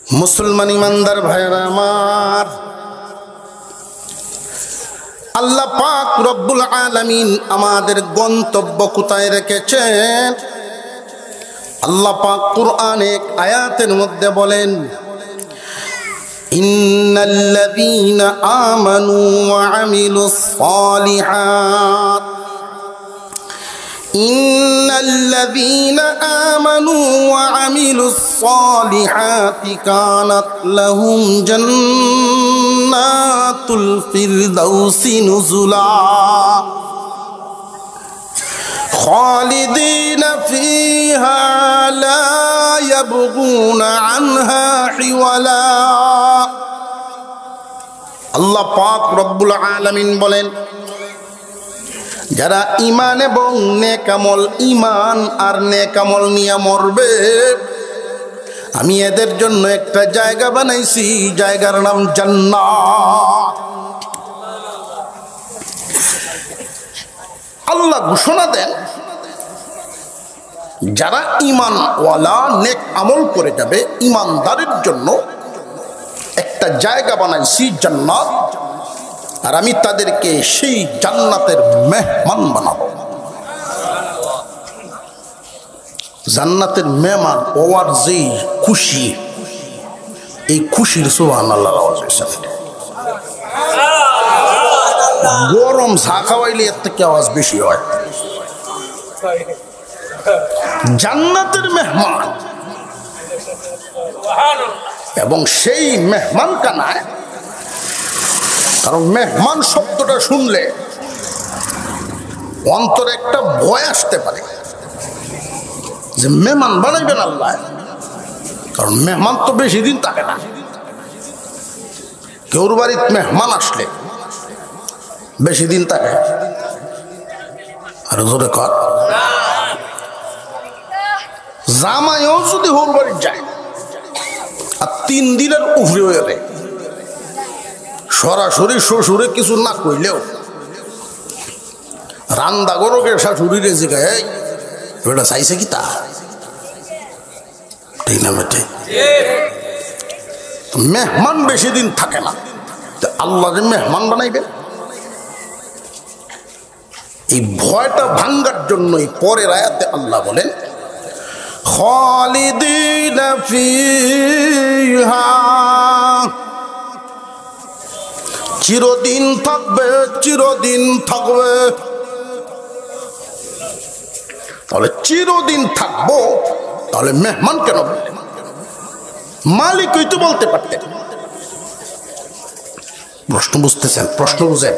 মুসলমান ইমানদার ভাইরা আমার, আল্লাহ পাক রব্বুল আলামিন আমাদের গন্তব্য কোথায় রেখেছেন? আল্লাহ পাক কুরআনে এক আয়াতের মধ্যে বলেন, ইন্নাল্লাযীনা আমানু ওয়া আমিলুস সালিহাত ইন্নাল্লাযীনা আমানু ওয়া আমিলুস সালিহাতি কানাত লাহুম জান্নাতুল ফিরদাউসি নুজুলা খালিদিনা ফিহা লা ইয়াবগুনা আনহা হিওয়ালা। আল্লাহ পাক রব্বুল আলামিন বলেন, যারা ঈমান এবং নেক আমল, ঈমান আর নেক আমল নিয়ে মরবে, আমি এদের জন্য একটা জায়গা বানাইছি, জায়গার নাম জান্নাত। আল্লাহ ঘোষণা দেন, যারা ঈমানওয়ালা নেক আমল করে যাবে, ঈমানদারের জন্য একটা জায়গা বানাইছি জান্নাত, আর আমি তাদেরকে সেই জান্নাতের মেহমান বানাবো। জান্নাতের মেহমান হওয়ার যে খুশি, এই খুশির সুবহানাল্লাহ আওয়াজের সাথে গরম চা খাওয়াইলে এর থেকে আওয়াজ বেশি হয়। জান্নাতের মেহমান, এবং সেই মেহমান কানায়, কারণ মেহমান শব্দটা শুনলে অন্তরে একটা ভয় আসতে পারে যে মেহমান বানাইবেন আল্লাহ, কারণ মেহমান তো বেশি দিন থাকে না। কেউর বাড়িতে মেহমান আসলে বেশি দিন থাকে, আর জোরে কর, জামাইও যদি ওর বাড়ি যায় আর 3 দিনের উপরে হয়ে যায়, সরাসরি শ্বশুরে কিছু না কইলেও রান্দা গরকে শাশুড়িরে জিগায়, এটা চাইছে কি তা, ঠিক না বেটে? মেহমান বেশি দিন থাকে না, আল্লাহ যে মেহমান বানাইবে, এই ভয়টা ভাঙ্গার জন্যই পরের আয়াতে আল্লাহ বলেন, খালিদিনা ফিহা, চিরদিন থাকবে, চিরদিন থাকবে। তাহলে চিরদিন থাকবো, তাহলে মেহমান কেন বললেন? মালিকই তো বলতে পারতেন। প্রশ্ন বুঝতেছেন? প্রশ্ন বুঝেন?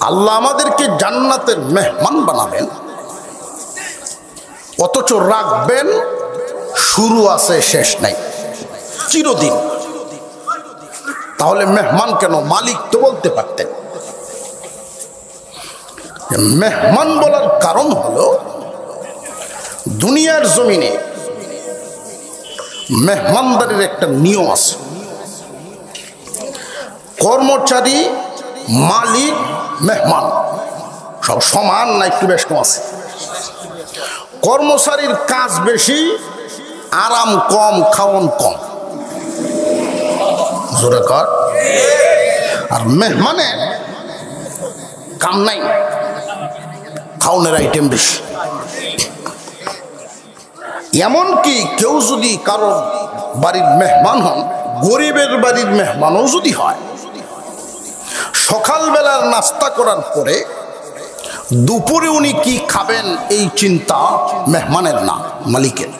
আল্লাহ আমাদেরকে জান্নাতের মেহমান বানাবেন, অথচ রাখবেন শুরু আছে শেষ নাই, চিরদিন। তাহলে মেহমান কেন? মালিক তো বলতে পারতেন। মেহমান বলার কারণ হলো, দুনিয়ার জমিনে মেহমানদারির একটা নিয়ম আছে। কর্মচারী, মালিক, মেহমান সব সমান না একটু বেশ কম আছে? কর্মচারীর কাজ বেশি, আরাম কম, খাওয়ান কম, জোরে কর। আর মেহমানের কাম নাই, খাওয়ানোর আইটেম বেশি। এমনকি কেউ যদি কারো বাড়ির মেহমান হন, গরিবের বাড়ির মেহমানও যদি হয়, সকালবেলার নাস্তা করার পরে দুপুরে উনি কি খাবেন এই চিন্তা মেহমানের না, মালিকের।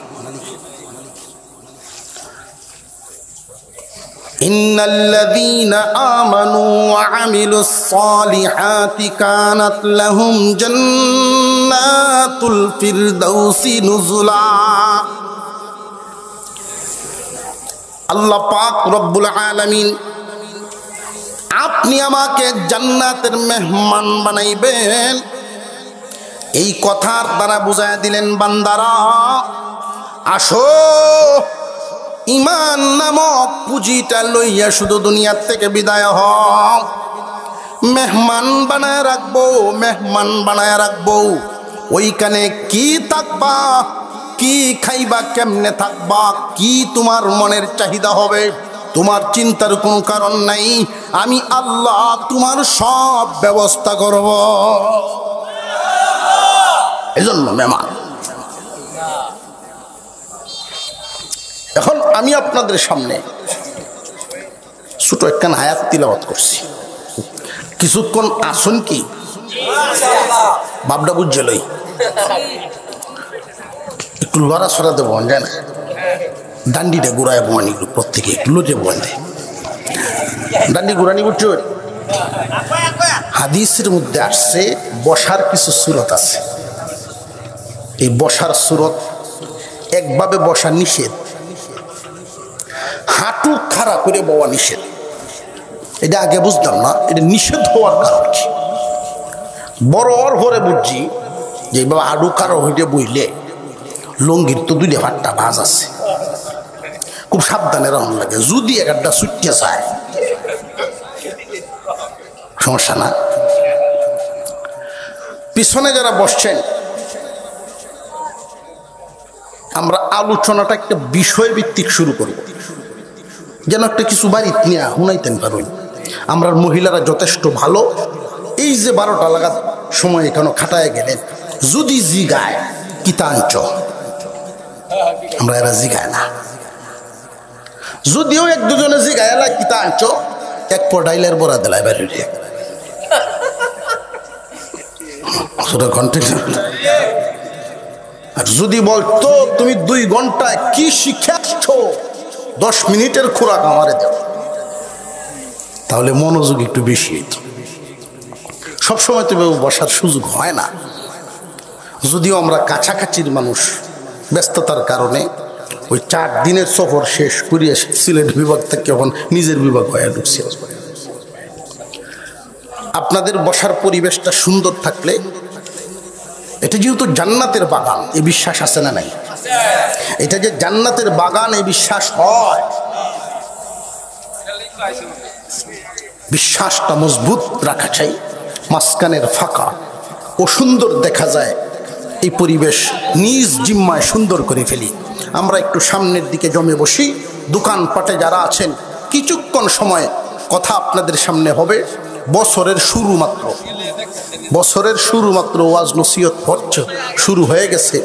ইন্নাল্লাযীনা আমানু ওয়া আমিলুস সালিহাতি কানাত লাহুম জান্নাতুল ফিরদাউসি নুজুলা। আল্লাহ পাক রব্বুল আলামিন, আপনি আমাকে জান্নাতের মেহমান বানাইবেন, এই কথার দ্বারা বুঝায় দিলেন, বান্দারা আসো, ঈমান নামক পুঁজিটা লইয়া শুধু দুনিয়ার থেকে বিদায় হও। মেহমান বানায় রাখবো, মেহমান বানায় রাখবো। ওইখানে কি থাকবা, কি খাইবা, কেমনে থাকবা, কি তোমার মনের চাহিদা হবে, তোমার চিন্তার কোনো কারণ নাই। আমি আল্লাহ তোমার সব ব্যবস্থা করব। এজন্য মেহমান, এখন আমি আপনাদের সামনে ছোট একটা আয়াত তিলাওয়াত করছি, কিছুক্ষণ আসুন কি বাবডা বুঝছে লই একটু লড়া সরা দেবো যায় না, ডান্ডিটা ঘুরায় বোয়ানি প্রত্যেকে একটু লোটে বোয়ান দেয়, ডান্ডি ঘুরানি বুঝছো। হাদিসের মধ্যে আসছে বসার কিছু সুরত আছে, এই বসার সুরত একভাবে বসা নিষেধ, হাঁটু খাড়া করে বওয়া নিষেধ। এটা আগে বুঝতাম না, এটা নিষেধ হওয়ার কারণ কি। বড় হরে বুঝছি যে বাবা হাঁটু খাড়া হইতে বইলে লঙ্গির তো দুইটা ভাতটা ভাজ আছে, খুব সাবধানে রাখুন লাগে, যদি একটা ছুটতে চায় সমস্যা না। পিছনে যারা বসছেন আমরা আলোচনাটা একটা বিষয় ভিত্তিক শুরু করব, যেন একটা কিছু বাড়িতে নিয়ে শুনাইতেন পারুন। আমরা মহিলারা যথেষ্ট ভালো, এই যে 12টা লাগার সময় এখানে খাটায় গেলেন, যদি জিগায় কিতাঞ্চ, আমরা এরা জিগায় না, যদিও এক দুজনে জিগায় এলা কিতাঞ্চ, এক পড়াইলের বড়া দিলায় বেরিয়ে আর যদি বলতো তুমি 2 ঘন্টায় কি শিখে আসছো, 10 মিনিটের খোরাক আমারে দেও, তাহলে মনোযোগ একটু বেশি হইত। সবসময় তো বসার সুযোগ হয় না, যদিও আমরা কাছাকাছির মানুষ, ব্যস্ততার কারণে ওই 4 দিনের সফর শেষ করিয়ে সিলেট বিভাগ থেকে এখন নিজের বিভাগ হয়ে ঢুকছে। আপনাদের বসার পরিবেশটা সুন্দর থাকলে, এটা যেহেতু জান্নাতের বাগান, এই বিশ্বাস আছে না নাই? এটা যে জান্নাতের বাগান এই বিশ্বাস হয়, বিশ্বাসটা মজবুত রাখা চাই। মাঝখানের ফাঁকা ও সুন্দর দেখা যায়, এই পরিবেশ নিজ জিম্মায় সুন্দর করে ফেলি। আমরা একটু সামনের দিকে জমে বসি, দোকানপাটে যারা আছেন কিছুক্ষণ সময় কথা আপনাদের সামনে হবে। বছরের শুরু মাত্র ওয়াজ নসিহত হচ্ছে, শুরু হয়ে গেছে।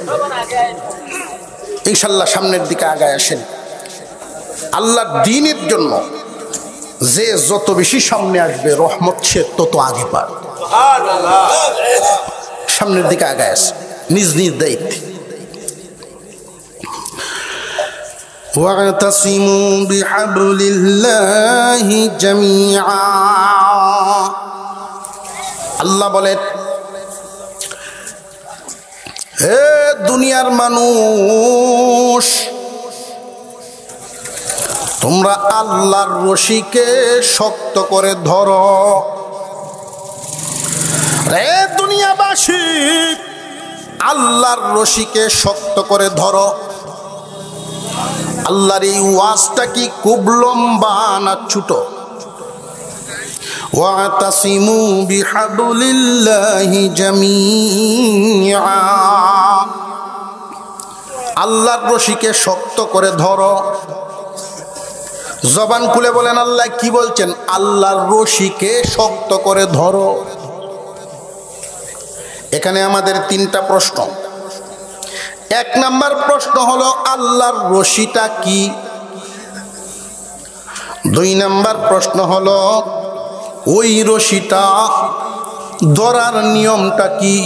ইনশাল্লাহ সামনের দিকে আগায় আসেন। আল্লাহর দ্বীনের জন্য যে যত বেশি সামনে আসবে, রহমত সে তত আগে পার। সামনের দিকে আগায় আসে নিজ নিজ দায়িত্বে। واعتصموا بحبل الله جميعا। আল্লাহ বলেন, হে দুনিয়ার মানুষ, তোমরা আল্লাহর রশিকে শক্ত করে ধরো। রে দুনিয়াবাসী, আল্লাহর রশিকে শক্ত করে ধরো। আল্লাহর এই ওয়াজটা কি খুব লম্বা না ছোট? ওয়াতাসিমু বিহাবলিল্লাহি জামিআ, আল্লাহর রশিকে শক্ত করে ধরো। জবান খুলে বলেন আল্লাহ কি বলছেন? আল্লাহর রশিকে শক্ত করে ধরো। এখানে আমাদের 3টা প্রশ্ন। 1 নাম্বার প্রশ্ন হলো আল্লাহর রশিটা কি? 2 নাম্বার প্রশ্ন হলো ওই রশিটা ধরার নিয়মটা কি?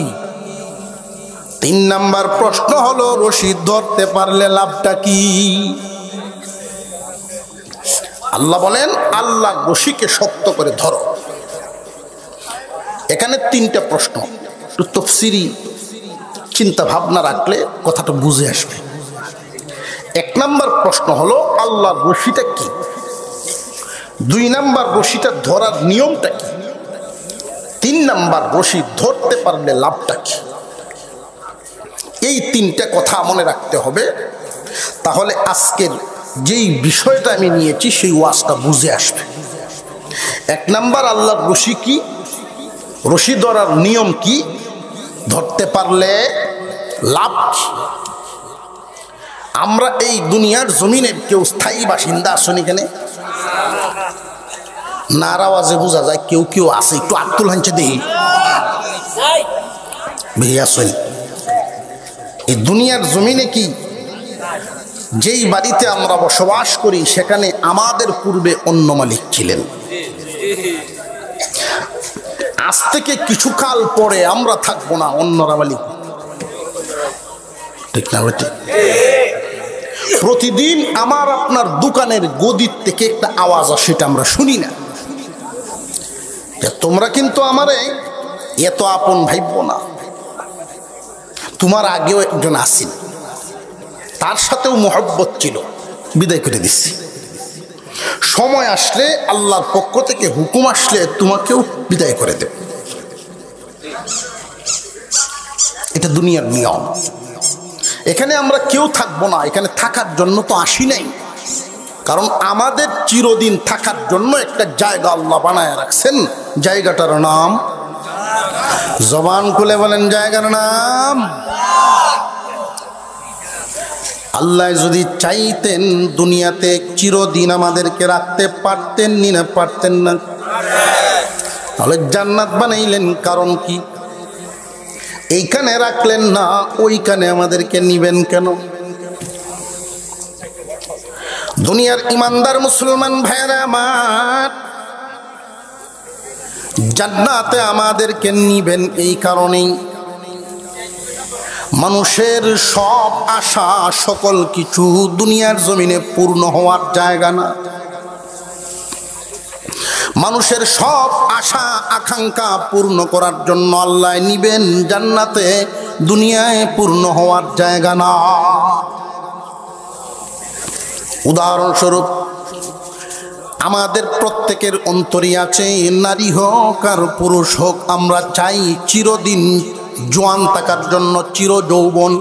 3 নাম্বার প্রশ্ন হলো রশি ধরতে পারলে লাভটা কি? আল্লাহ বলেন আল্লাহর রশিকে শক্ত করে ধরো। এখানে 3টা প্রশ্ন, একটু তাফসীরি চিন্তা ভাবনা রাখলে কথাটা বুঝে আসবে। 1 নাম্বার প্রশ্ন হলো আল্লাহর রশিটা কি? 2 নাম্বার রশিটা ধরার নিয়মটা কি? 3 নাম্বার রশি ধরতে পারলে লাভটা কি? এই 3টা কথা মনে রাখতে হবে, তাহলে আজকের যেই বিষয়টা আমি নিয়েছি সেই ওয়াজটা বুঝে আসবে। 1 নাম্বার আল্লাহর রশি কি, রশি ধরার নিয়ম কি, ধরতে পারলে লাভ কি? আমরা এই দুনিয়ার জমিনের কেউ স্থায়ী বাসিন্দা আসুন এখানে? নার আওয়াজে বোঝা যায় কেউ কেউ আছে, একটু আত্মুল হানছে দেই ভেয়া আসুন। এই দুনিয়ার জমিনে কি যেই বাড়িতে আমরা বসবাস করি সেখানে আমাদের পূর্বে অন্য মালিক ছিলেন। আজ থেকে কিছুকাল পরে আমরা থাকবো না, অন্যরা মালিক, ঠিক না? প্রতিদিন আমার আপনার দোকানের গদির থেকে একটা আওয়াজ আসে, সেটা আমরা শুনি না। তোমরা কিন্তু আমারে এত আপন ভাইব না, তোমার আগেও একজন আসেন, তার সাথেও মহব্বত ছিল, বিদায় করে দিচ্ছি। সময় আসলে আল্লাহর পক্ষ থেকে হুকুম আসলে তোমাকেও বিদায় করে দেব। এটা দুনিয়ার নিয়ম। এখানে আমরা কেউ থাকবো না, এখানে থাকার জন্য তো আসি নাই। কারণ আমাদের চিরদিন থাকার জন্য একটা জায়গা আল্লাহ বানায় রাখছেন, জায়গাটার নাম, জবান খুলে বলেন জায়গার নাম। আল্লাহ যদি চাইতেন দুনিয়াতে চিরদিন আমাদেরকে রাখতে পারতেন না? পারতেন না? তাহলে জান্নাত বানাইলেন কারণ কি? এইখানে রাখলেন না, ওইখানে আমাদেরকে নিবেন কেন? দুনিয়ার ইমানদার মুসলমান ভাইরা আমার, জান্নাতে আমাদেরকে নিবেন এই কারণেই, মানুষের সব আশা সকল কিছু দুনিয়ার জমিনে পূর্ণ হওয়ার জায়গা না। মানুষের সব আশা আকাঙ্ক্ষা পূর্ণ করার জন্য আল্লাহ নিবেন জান্নাতে, দুনিয়ায় পূর্ণ হওয়ার জায়গা না। উদাহরণস্বরূপ আমাদের প্রত্যেকের অন্তরে আছে, নারী হোক আর পুরুষ হোক, আমরা চাই চিরদিন জোয়ান থাকার জন্য, চির যৌবন।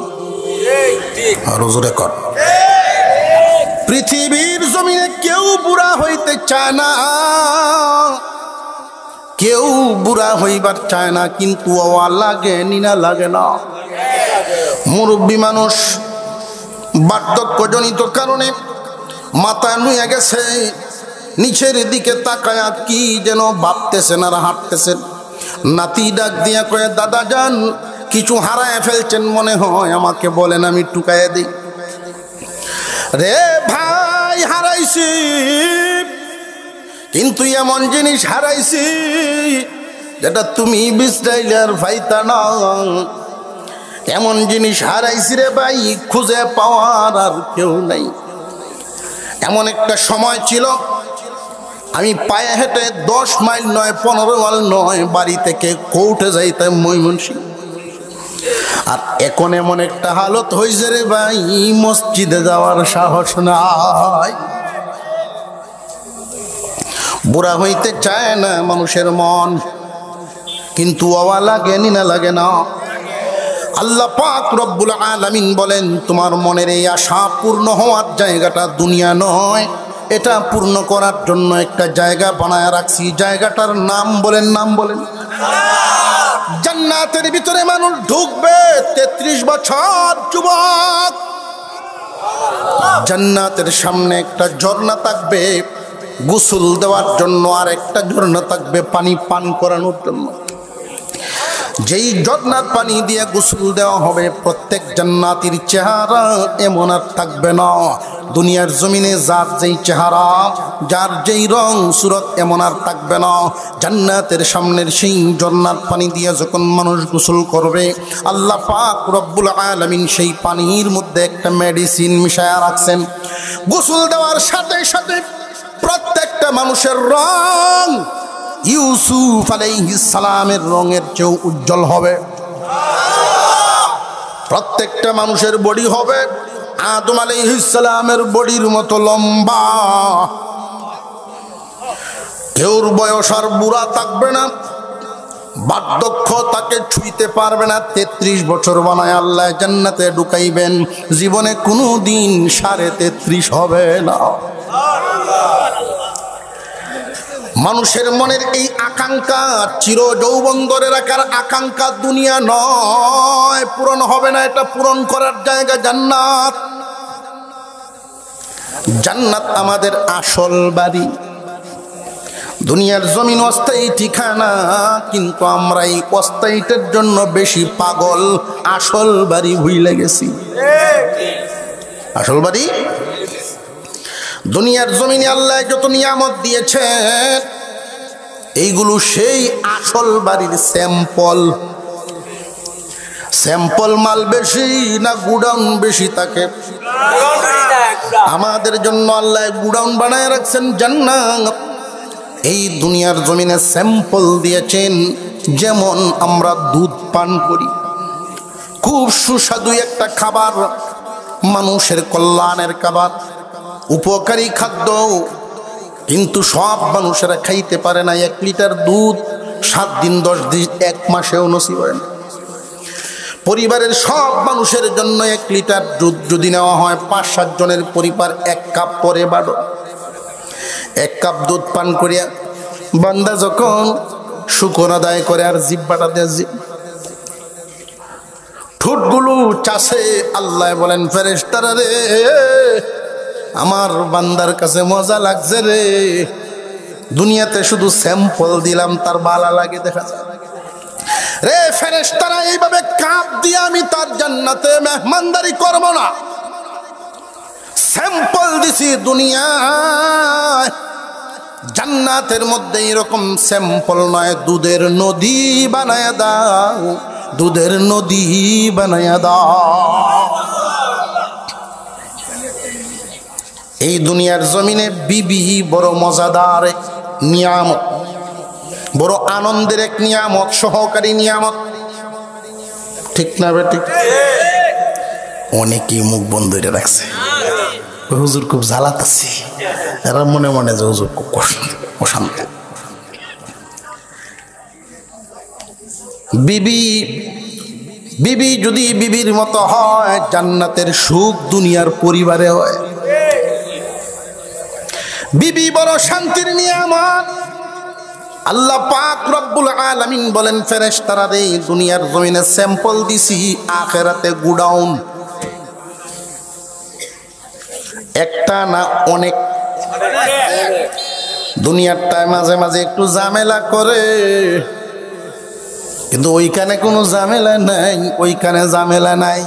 পৃথিবীর জমিনে কেউ বুড়া হইতে চায় না, কেউ বুড়া হইবার চায় না, কিন্তু ওয়া লাগে নিনা লাগে না। মুরব্বী মানুষ বার্ধক্যজনিত কারণে মাথা নুয়ে গেছে, নিচের দিকে তাকায়া কি যেন ভাবতেছেন আর হাঁটতেছেন। নাতি ডাক দিয়া কয়ে, দাদা যান কিছু হারায় ফেলছেন মনে হয়, আমাকে বলেন আমি টুকাইয়া দিই। রে ভাই, হারাইছি, কিন্তু এমন জিনিস হারাইছি যেটা তুমি বিশ্রাইলে আর ভাইতা না। এমন জিনিস হারাইছি রে ভাই, খুঁজে পাওয়ার আর কেউ নাই। এমন একটা সময় ছিল আমি পায়ে হেঁটে 10 মাইল নয় 15 মাইল নয় বাড়ি থেকে কোর্টে যাইতাম ময়মনসিংহ। আর এখন এমন একটা হালত হয়েছে রে ভাই, মসজিদে যাওয়ার সাহস নাই। বুড়া হইতে চায় না মানুষের মন, কিন্তু ওয়া লাগে না লাগে না। আল্লাহ পাক রব্বুল আলামিন বলেন, তোমার মনের এই আশা পূর্ণ হওয়ার জায়গাটা দুনিয়া নয়, এটা পূর্ণ করার জন্য একটা জায়গা বানায় রাখছি। জায়গাটার নাম বলেন, নাম বলেন। জান্নাতের ভিতরে মানুষ ঢুকবে 33 বছর যুবক। জান্নাতের সামনে একটা ঝর্ণা থাকবে গোসল দেওয়ার জন্য, আর একটা ঝর্ণা থাকবে পানি পান করানোর জন্য। যেই ঝর্ণার পানি দিয়ে গোসল দেওয়া হবে, প্রত্যেক জান্নাতীর চেহারা এমন আর থাকবে না। দুনিয়ার জমিনে যার যেই চেহারা, যার যেই রং সুরত, এমন আর থাকবে না। জান্নাতের সামনের সেই ঝর্ণার পানি দিয়ে যখন মানুষ গোসল করবে, আল্লাহ পাক রব্বুল আলামিন সেই পানির মধ্যে একটা মেডিসিন মিশায়া রাখছেন। গোসল দেওয়ার সাথে সাথে প্রত্যেকটা মানুষের রং ইউসুফ আলাইহিস সালামের রঙের চেয়েও উজ্জ্বল হবে। প্রত্যেকটা মানুষের বডি হবে আদম আলাইহিস সালামের বডির মতো লম্বা। কেউর বয়স আর বুড়া থাকবে না, বার্ধক্য তাকে ছুঁইতে পারবে না। 33 বছর বানায় আল্লাহ জান্নাতে ঢুকাইবেন, জীবনে কোনো দিন 33.5 হবে না। মানুষের মনের এই আকাঙ্ক্ষা, চির যৌবন ধরে রাখার আকাঙ্ক্ষা দুনিয়া নয়, পূরণ হবে না। এটা পূরণ করার জায়গা জান্নাত। জান্নাত আমাদের আসল বাড়ি। দুনিয়ার জমিন অস্থায়ী ঠিকানা, কিন্তু আমরা এই অস্থায়ীটার জন্য বেশি পাগল, আসল বাড়ি ভুলে গেছি। আসল বাড়ি দুনিয়ার জমিনে আল্লাহ যত নিয়ামত দিয়েছে এইগুলো সেই আসল বাড়ির স্যাম্পল। স্যাম্পল মাল বেশি না গুডাউন বেশি থাকে? আমাদের জন্য আল্লাহ গুডাউন বানায় রাখছেন জান্নাত। এই দুনিয়ার জমিনে স্যাম্পল দিয়েছেন। যেমন আমরা দুধ পান করি, খুব সুস্বাদু একটা খাবার, মানুষের কল্যাণের খাবার, উপকারী খাদ্য, কিন্তু সব মানুষেরা খাইতে পারে না। 1 লিটার দুধ 7 দিন 10 দিন 1 মাসেও নসিব হয় না। পরিবারের সব মানুষের জন্য 1 লিটার দুধ যদি নেওয়া হয় 5-7 জনের পরিবার 1 কাপ পরে বাড়ো। 1 কাপ দুধ পান করিয়া বান্দা যখন শুকর আদায় করে আর জিহ্বাটা দিয়ে ঠোঁটগুলো চাষে, আল্লাহ বলেন ফেরেশতারা রে, আমার বান্দার কাছে মজা লাগছে রে, দুনিয়াতে শুধু স্যাম্পল দিলাম তার ভালো লাগে দেখা যায় রে। ফেরেশতারা এইভাবে কাপ দিয়ে আমি তার জান্নাতে মেহমানদারি করব না, স্যাম্পল দিছি দুনিয়ায়। জান্নাতের মধ্যে এরকম স্যাম্পল নয়, দুধের নদী বানায়া দাও, দুধের নদী বানায়া দাও। এই দুনিয়ার জমিনে বিবি বড় মজাদার এক নিয়ামত, বড় আনন্দের এক নিয়ামত, সহকারী নিয়ামত, ঠিক না বেটি? অনেকেই মুখ বন্ধ করে রাখছে, হুজুর খুব জ্বালাতাছি, এরা মনে মনে যে হুজুর খুব অশান্ত। বিবি যদি বিবির মতো হয়, জান্নাতের সুখ দুনিয়ার পরিবারে হয়। বিবি বড় শান্তির নিয়ামত। আল্লাহ পাক রব্বুল আলামিন বলেন ফেরেশতারা রে, দুনিয়ার জমিনে স্যাম্পল দিছি, আখিরাতে গুডাউন। একটা না অনেক। দুনিয়ারটায় মাঝে মাঝে একটু ঝামেলা করে, কিন্তু ওইখানে কোনো ঝামেলা নাই, ওইখানে ঝামেলা নাই।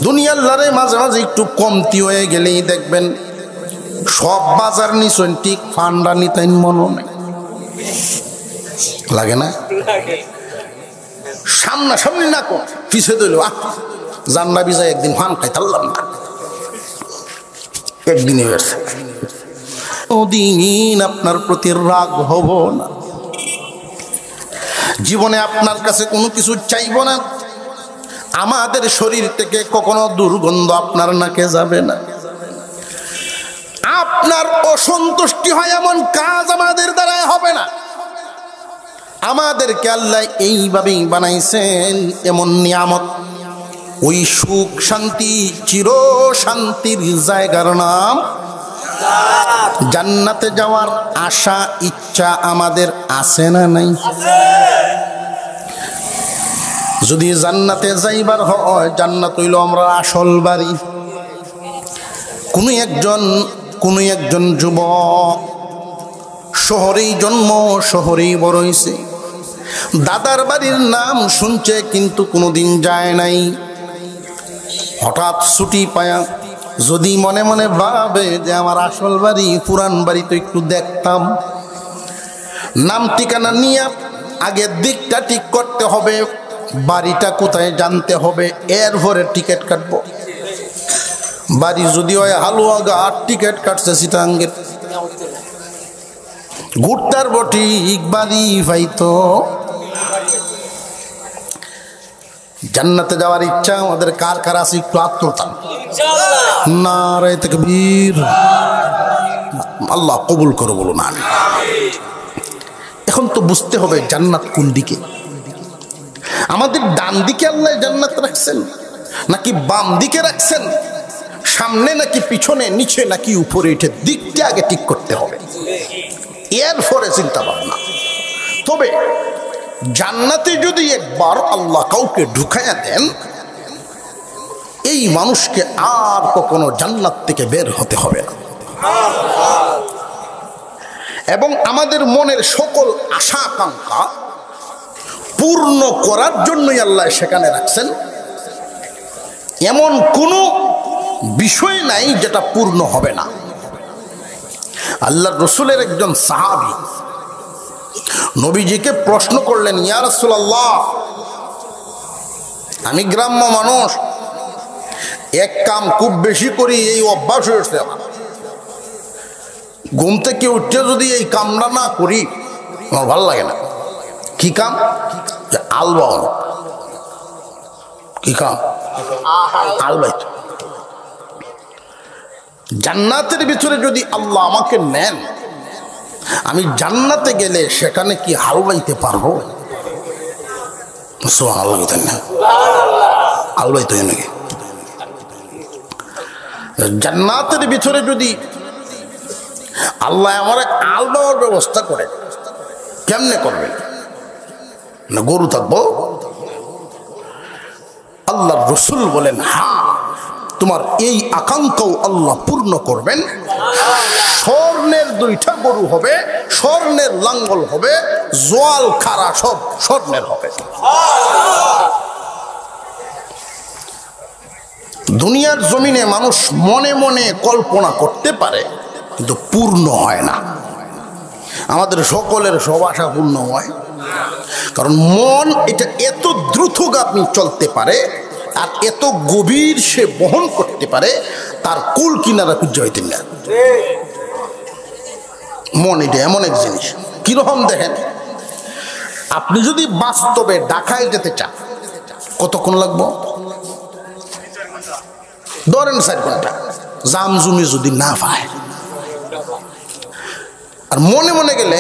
দুনিয়ার লারে মাঝে মাঝে একটু কমতি হয়ে গেলেই দেখবেন সব বাজার নিছেন, ঠিক ফান্ডা নিতেন মনে নেই, লাগে না? সামনাসামনি না কম পিছিয়ে দিল, জান্না বিজায় একদিন ফান খাই থাকলাম না, একদিনে হয়েছে। ওদিন আপনার প্রতি রাগ হব না, জীবনে আপনার কাছে কোনো কিছু চাইব না, আমাদের শরীর থেকে কখনো দুর্গন্ধ আপনার নাকে যাবে না, আপনার অসন্তুষ্টি হয় এমন কাজ আমাদের দ্বারা হবে না। আমাদেরকে আল্লাহ এইভাবেই বানাইছেন, এমন নিয়ামত, ওই সুখ শান্তি, চির শান্তির জায়গার নাম জান্নাতে যাওয়ার আশা ইচ্ছা আমাদের আছে না নাই? যদি জান্নাতে যাইবার হয়, জান্নাত হইল আমরা আসল বাড়ি। কোন একজন যুবক শহরেই জন্ম, শহরেই বড় হইছে, দাদার বাড়ির নাম শুনছে কিন্তু কোনোদিন যায় নাই। হঠাৎ ছুটি পায়া যদি মনে মনে ভাবে যে আমার আসল বাড়ি, পুরান বাড়ি তো একটু দেখতাম, নাম ঠিকানা নিয়ে আগে দিকটা ঠিক করতে হবে, বাড়িটা কোথায় জানতে হবে, এরপরে টিকিট কাটবো। বাড়ি যদি হয় হালুয়াঘাট, টিকিট কাটছে চিটাঙ্গের, ঘুরতার বটি বাড়ি পাইতো। জান্নাতে যাওয়ার ইচ্ছা আমাদের কার কার আছে একটু আত্মতান নারে তাকবীর, আল্লাহ কবুল করো বলো না। এখন তো বুঝতে হবে জান্নাত কোন দিকে। আমাদের ডান দিকে আল্লাহ জান্নাত রাখছেন নাকি বাম দিকে রাখছেন, সামনে নাকি পিছনে, নিচে নাকি উপরে, এটা দিকটা আগে ঠিক করতে হবে, এরপরে চিন্তা ভাবনা। তবে জান্নাতে যদি একবার আল্লাহ কাউকে ঢুকাইয়া দেন, এই মানুষকে আর কখনো জান্নাত থেকে বের হতে হবে না। এবং আমাদের মনের সকল আশা আকাঙ্ক্ষা পূর্ণ করার জন্যই আল্লাহ সেখানে রাখছেন। এমন কোনো বিষয় নাই যেটা পূর্ণ হবে না। আল্লাহর রসুলের একজন সাহাবী নবীজিকে প্রশ্ন করলেন, ইয়া রাসূলুল্লাহ, আমি গ্রাম্য মানুষ, এক কাম খুব বেশি করি, এই অভ্যাস হয়েছে আমার। ঘুম থেকে উঠতে যদি এই কামটা না করি আমার ভালো লাগে না। কি কাম? আলবাম। কি কাম? আলবাইত। জান্নাতের ভিতরে যদি আল্লাহ আমাকে নেন, আমি জান্নাতে গেলে সেখানে কি হাল বাইতে পারবো? হাল বাইতে নাকি? জান্নাতের ভিতরে যদি আল্লাহ আমার আল দেওয়ার ব্যবস্থা করে, কেমনে করবেন? না গরু থাকবো? আল্লাহর রাসূল বলেন, হ্যাঁ, তোমার এই আকাঙ্ক্ষাও আল্লাহ পূর্ণ করবেন। স্বর্ণের 2টা গরু হবে, স্বর্ণের লাঙ্গল হবে, জোয়াল খাড়া সব স্বর্ণের হবে। দুনিয়ার জমিনে মানুষ মনে মনে কল্পনা করতে পারে, কিন্তু পূর্ণ হয় না। আমাদের সকলের সব আশা পূর্ণ হয়, কারণ মন এটা এত দ্রুতগামী চলতে পারে আর এত গভীর সে বহন করতে পারে, তার কুল কিনারা খুঁজে হইতেন না। মন এটা এমন এক জিনিস। কিরকম দেখেন, আপনি যদি বাস্তবে ঢাকায় যেতে চান কতক্ষণ লাগবো? ধরেন 4 ঘন্টা, জাম জুমি যদি না পায়। আর মনে মনে গেলে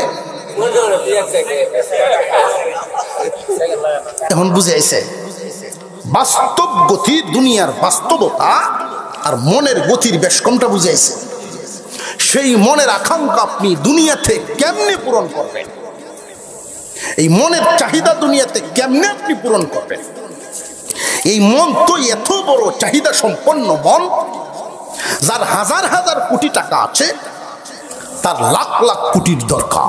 এখন বুঝে আইছে বাস্তব গতি, দুনিয়ার বাস্তবতা আর মনের গতির বেশ কমটা বুঝে আইছে। সেই মনের আকাঙ্ক্ষা আপনি দুনিয়াতে কেমনে পূরণ করবেন? এই মনের চাহিদা দুনিয়াতে কেমনে আপনি পূরণ করবেন? এই মন তো এত বড় চাহিদা সম্পন্ন মন, যার হাজার হাজার কোটি টাকা আছে, তার লাখ লাখ কোটির দরকার।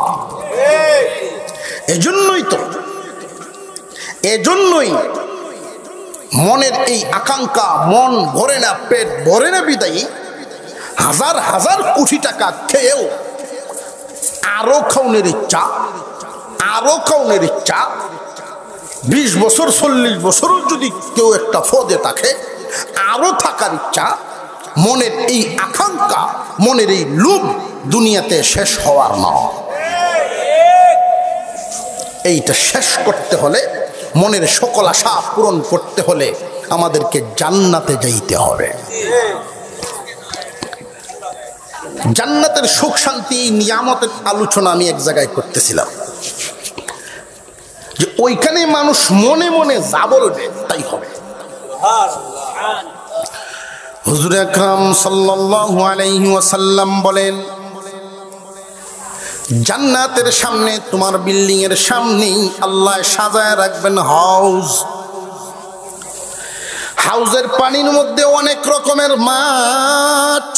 এজন্যই মনের এই আকাঙ্ক্ষা, মন ভরে না, পেট ভরে না বিদায়ী হাজার হাজার কোটি টাকা খেয়েও আরো খাওনের ইচ্ছা, আরো খাওনের ইচ্ছা। 20 বছর 40 বছরও যদি কেউ একটা পদে থাকে, আরো থাকার ইচ্ছা। মনের এই আকাঙ্ক্ষা, মনের এই লোভ দুনিয়াতে শেষ হওয়ার না। এইটা শেষ করতে হলে, মনের সকল আশা পূরণ করতে হলে আমাদেরকে জান্নাতে যাইতে হবে। জান্নাতের সুখ শান্তি নিয়ামতের আলোচনা আমি এক জায়গায় করতেছিলাম, যে ওইখানে মানুষ মনে মনে যা বলবে তাই হবে। হুজুর আকরাম সাল্লাল্লাহু আলাইহি ওয়াসাল্লাম বলেন, জান্নাতের সামনে, তোমার বিল্ডিং এর সামনেই আল্লাহ সাজায় রাখবেন হাউজ। হাউজের পানির মধ্যে অনেক রকমের মাছ,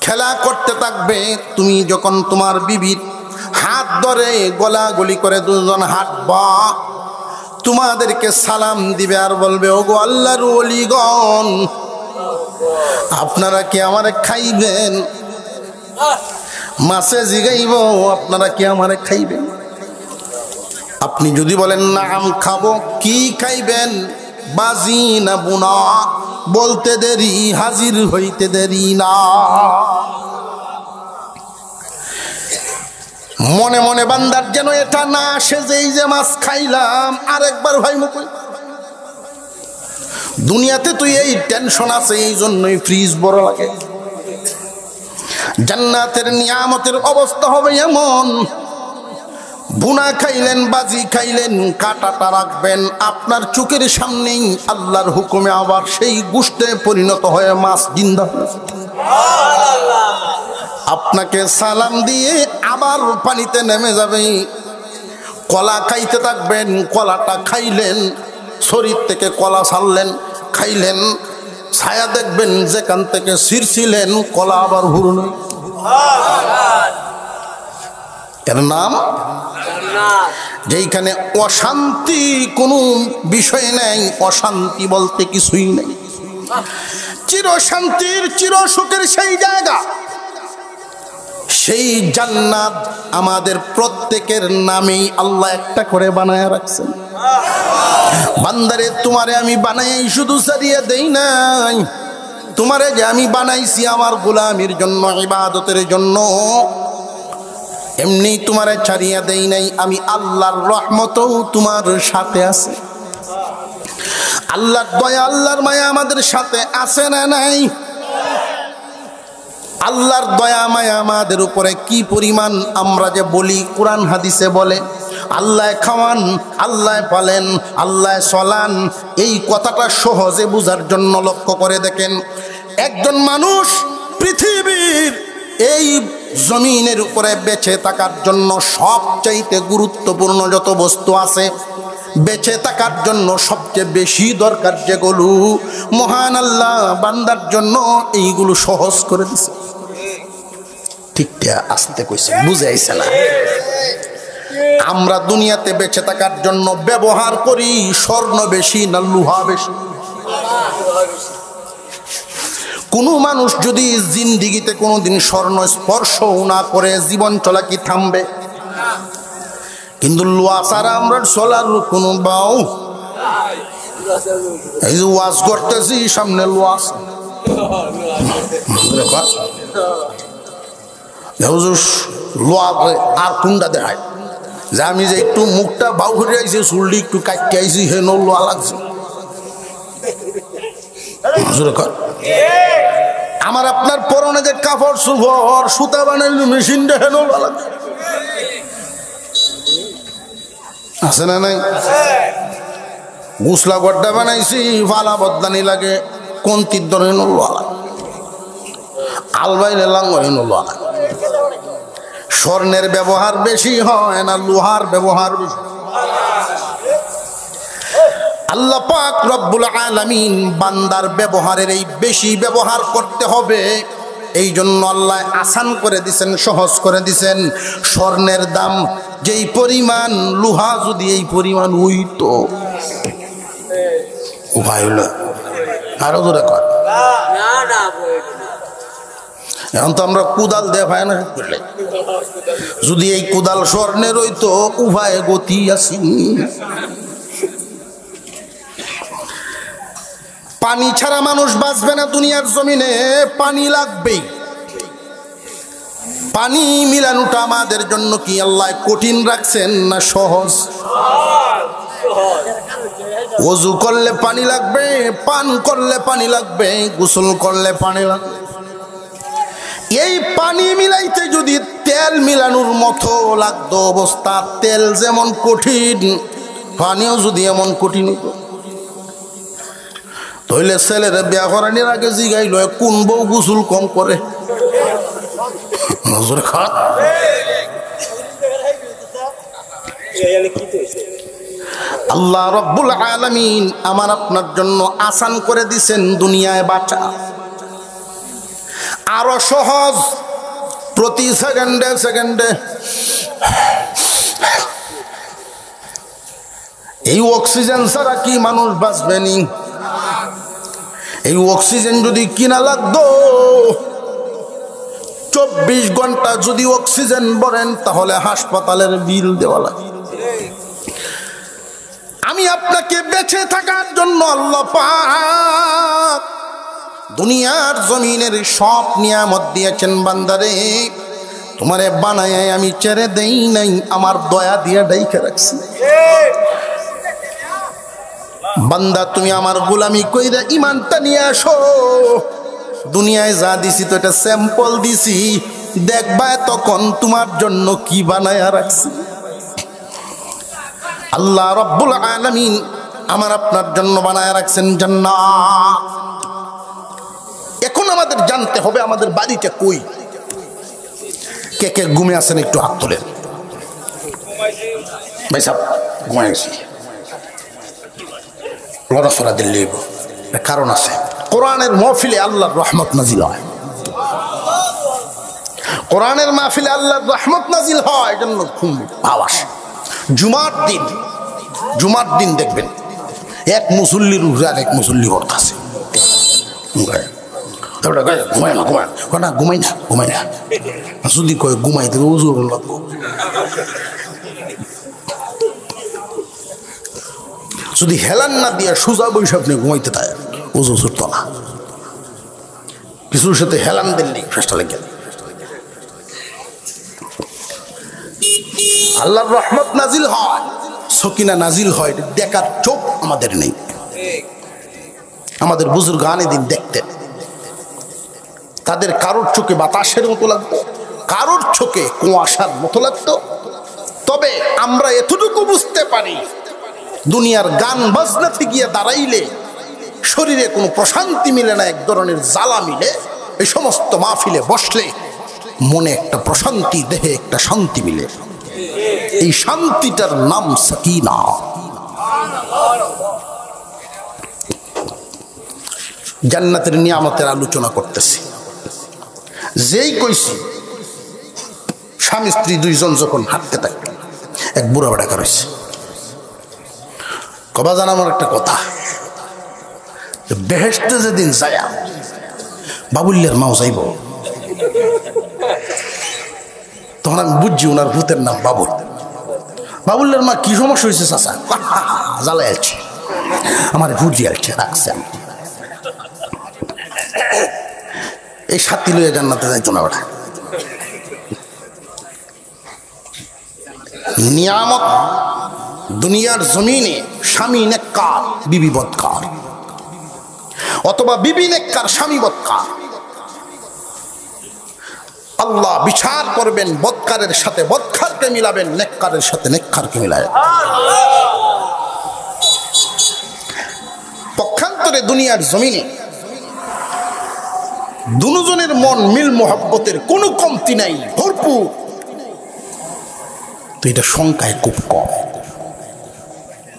খেলা করতে থাকবে। তুমি যখন তোমার বিবির হাত ধরে গলাগলি করে দুজন হাঁটবা, তোমাদেরকে সালাম দিবে আর বলবে, ওগো আল্লাহর ওলিগণ, আপনারা কি আমারে খাইবেন? মাছে জিগাইব, আপনারা কি আমারে খাইবেন? আপনি যদি বলেন নাম খাবো, কি খাইবেন? বাজি না বুনা? বলতে দেরি, হাজির হইতে দেরি না। মনে মনে বান্দার যেন এটা না আসে যে এই যে মাছ খাইলাম আরেকবার ভাই মুকুল। দুনিয়াতে তুই এই টেনশন আছে, এই জন্যই ফ্রিজ বড় লাগে। জান্নাতের নিয়ামতের অবস্থা হবে এমন, বুনা খাইলেন, বাজি খাইলেন, কাটাটা রাখবেন আপনার চোখের সামনেই, আল্লাহর হুকুমে আবার সেই গোশতে পরিণত হয়ে মাছ জিন্দা। আপনাকে সালাম দিয়ে আবার পানিতে নেমে যাবে। কলা খাইতে থাকবেন, কলাটা খাইলেন, শরীর থেকে কলা ছাড়লেন, খাইলেন, ছায়া দেখবেন যেখান থেকে ছিঁড়ছিলেন কলা আবার হুরুন। এর নাম যেইখানে অশান্তি কোনো বিষয় নেই, অশান্তি বলতে কিছুই নেই, চিরশান্তির চিরসুখের সেই জায়গা, সেই জান্নাত আমাদের প্রত্যেকের নামেই আল্লাহ একটা করে বানায় রাখছেন। বান্দারে তোমারে আমি বানাই শুধু সারিয়ে দেই নাই, তোমারে যে আমি বানাইছি আমার গোলামির জন্য, ইবাদতের জন্য, এমনি তোমারে ছাড়িয়ে দেই নাই। আমি আল্লাহর রহমতও তোমার সাথে আছে, আল্লাহর দয়া আল্লাহর মায়া আমাদের সাথে আছে না নাই? আল্লাহর দয়া মায়া আমাদের উপরে কি পরিমাণ আমরা যে বলি, কোরআন হাদিসে বলে আল্লাহ খাওয়ান, আল্লাহ পালেন, আল্লাহ চলান। এই কথাটা সহজে বুঝার জন্য লক্ষ্য করে দেখেন, একজন মানুষ পৃথিবীর এই জমিনের উপরে বেঁচে থাকার জন্য সবচাইতে গুরুত্বপূর্ণ যত বস্তু আছে, বেঁচে থাকার জন্য সবচেয়ে বেশি দরকার যেগুলো, মহান আল্লাহ বান্দার জন্য এইগুলো সহজ করে দিছে। ঠিকটা আসতে কইছে, বুঝাইছে না? আমরা দুনিয়াতে বেঁচে থাকার জন্য ব্যবহার করি স্বর্ণ বেশি না লোহা বেশি? কোনো মানুষ যদি জিন্দিগিতে কোনোদিন স্বর্ণ স্পর্শও না করে জীবন চলা কি থামবে? কিন্তু লোহা ছাড়া আমরা চলার কোনো বাউ, এই যে ওয়াজ করতেছি সামনে লোহা আছে, লোহা আর কোনটা দেখায় যে আমি যে একটু মুখটা বাউ করে আইছি, চুলটি একটু কাটতে আইছি, হে লোহা লাগছে। আমার আপনার পরনে যে কাপড় চোপড় সুতা বানাইল মেশিনটা হেন লাগছে, আছে না নাই? গুসলা গড্ডা বানাইছি, ফালা বদলানি লাগে, কোন তীর হেন লোহা লাগে, আলবাইলে লাঙ্গ হেন লোহা লাগে। স্বর্ণের ব্যবহার বেশি হয় না লোহার ব্যবহার বেশি? আল্লাহ পাক রব্বুল আলামিন বান্দার ব্যবহারের এই বেশি ব্যবহার করতে হবে, এই জন্য আল্লাহ আসান করে দিছেন, সহজ করে দিছেন। স্বর্ণের দাম যেই পরিমাণ, লোহা যদি এই পরিমাণ হইতো, উপায় হলো আরো দূরে কর। এখন তো আমরা কুদাল দেখায় না, যদি এই কুদাল স্বর্ণের হইতো উভয় গতি আছে। পানি ছাড়া মানুষ বাঁচবে না দুনিয়ার জমিনে, পানি লাগবেই। পানি মিলানোটা আমাদের জন্য কি আল্লাহ কঠিন রাখছেন না সহজ? ওযু করলে পানি লাগবে, পান করলে পানি লাগবে, গোসল করলে পানি লাগবে। এই পানি মিলাইতে যদি তেল মিলানোর মতো লাগতো অবস্থা, তেল যেমন কঠিন পানিও যদি এমন কঠিন হতো, তাহলে ছেলের বিয়া করানোর আগে জিগাইল কোন বউ গোসল কম করে। নজর খা, আল্লাহ রব্বুল আলামিন আমার আপনার জন্য আসান করে দিছেন দুনিয়ায় বাঁচা, আরো সহজ। প্রতি সেকেন্ডে সেকেন্ডে এই অক্সিজেন ছাড়া কি মানুষ বাঁচবে নি? এই অক্সিজেন যদি কিনা লাগতো, 24 ঘন্টা যদি অক্সিজেন ভরেন তাহলে হাসপাতালের বিল দেওয়া লাগে। আমি আপনাকে বেঁচে থাকার জন্য আল্লাহ পাক দুনিয়ার জমিনের সব নিয়ামত দিয়েছেন। বান্দারে তোমারে বানায় আমি ছেড়ে দেই নাই, আমার দয়া দিয়ে ডাইকে রাখছি। বান্দা তুমি আমার গোলামি কইরা ইমানটা নিয়ে আসো। দুনিয়ায় যা দিছি তো এটা স্যাম্পল দিছি, দেখবা তখন তোমার জন্য কি বানায়া রাখছি। আল্লাহ রব্বুল আলামিন আমার আপনার জন্য বানায়া রাখছেন জান্নাত। এখন আমাদের জানতে হবে আমাদের বাড়িটা কই। কে কে ঘুমে আছেন একটু হাত তোলেন। ভাই সাহেব ঘুমাই গেছি, লড়াফড়া দিল্লি কারণ আছে। কোরআনের মাহফিলে আল্লাহর রহমত নাজিল হয়, কোরআনের মাহফিলে আল্লাহর রহমত নাজিল হয়, এজন্য খুব ভাব আসে। জুমার দিন দেখবেন এক মুসল্লির উপরে আর এক মুসল্লি করতেছে, ঘুমাই না যদি কয় ঘুমাই দেবে উজুর লাগবো, যদি হেলান না দিয়ে সোজা বৈশাখ নিয়ে ঘুমাইতে থাকে উজু ছুটত না, কিছুর সাথে হেলান দিল্লি চেষ্টা লেগে। আল্লাহর রহমত নাজিল হয়, সকিনা নাজিল হয়, দেখার চোখ আমাদের নেই। আমাদের বুজুর্গ আনে দিন দেখতেন, তাদের কারোর চোখে বাতাসের মতো লাগতো, কারোর চোখে কুয়াশার মতো লাগতো। তবে আমরা এতটুকু বুঝতে পারি, দুনিয়ার গান বাজনাতে গিয়ে দাঁড়াইলে শরীরে কোনো প্রশান্তি মিলে না, এক ধরনের জ্বালা মিলে। এই সমস্ত মাহফিলে বসলে মনে একটা প্রশান্তি, দেহে একটা শান্তি মিলে। এই শান্তিটার নাম সাকিনা। জান্নাতের নিয়ামতের আলোচনা করতেছি। যেই কইছি স্বামী স্ত্রী দুইজন যখন হাঁটতে থাকবে, এক বুড়া বেড়া রয়েছে, কবা জান আমার একটা কথা, বেহেশতে যেদিন যায়া বাবুল্যের মাও যাইব, তখন আমি বুঝছি ওনার ভূতের নাম বাবুল। বাবুল্যের মা কি সমস্যা হয়েছে চাচা? জ্বালাই আলছে, আমার ভুজি আলছে, রাখছে। এই সাথী লইয়া জান্নাতে যাইতো না ওটা। নিয়ামত দুনিয়ার জমিনে স্বামী নেককার, বিবি বদকার, অথবা বিবি নেককার, স্বামী বদকার। আল্লাহ বিচার করবেন, বদকারের সাথে বদকারকে মিলাবেন, নেককারের সাথে নেককারকে মিলাবেন। পক্ষান্তরে দুনিয়ার জমিনে দুজনের মন মিল মোহাব্বতের কোনো কমতি নাই, ভরপুর। তো এটা সংখ্যায় খুব কম,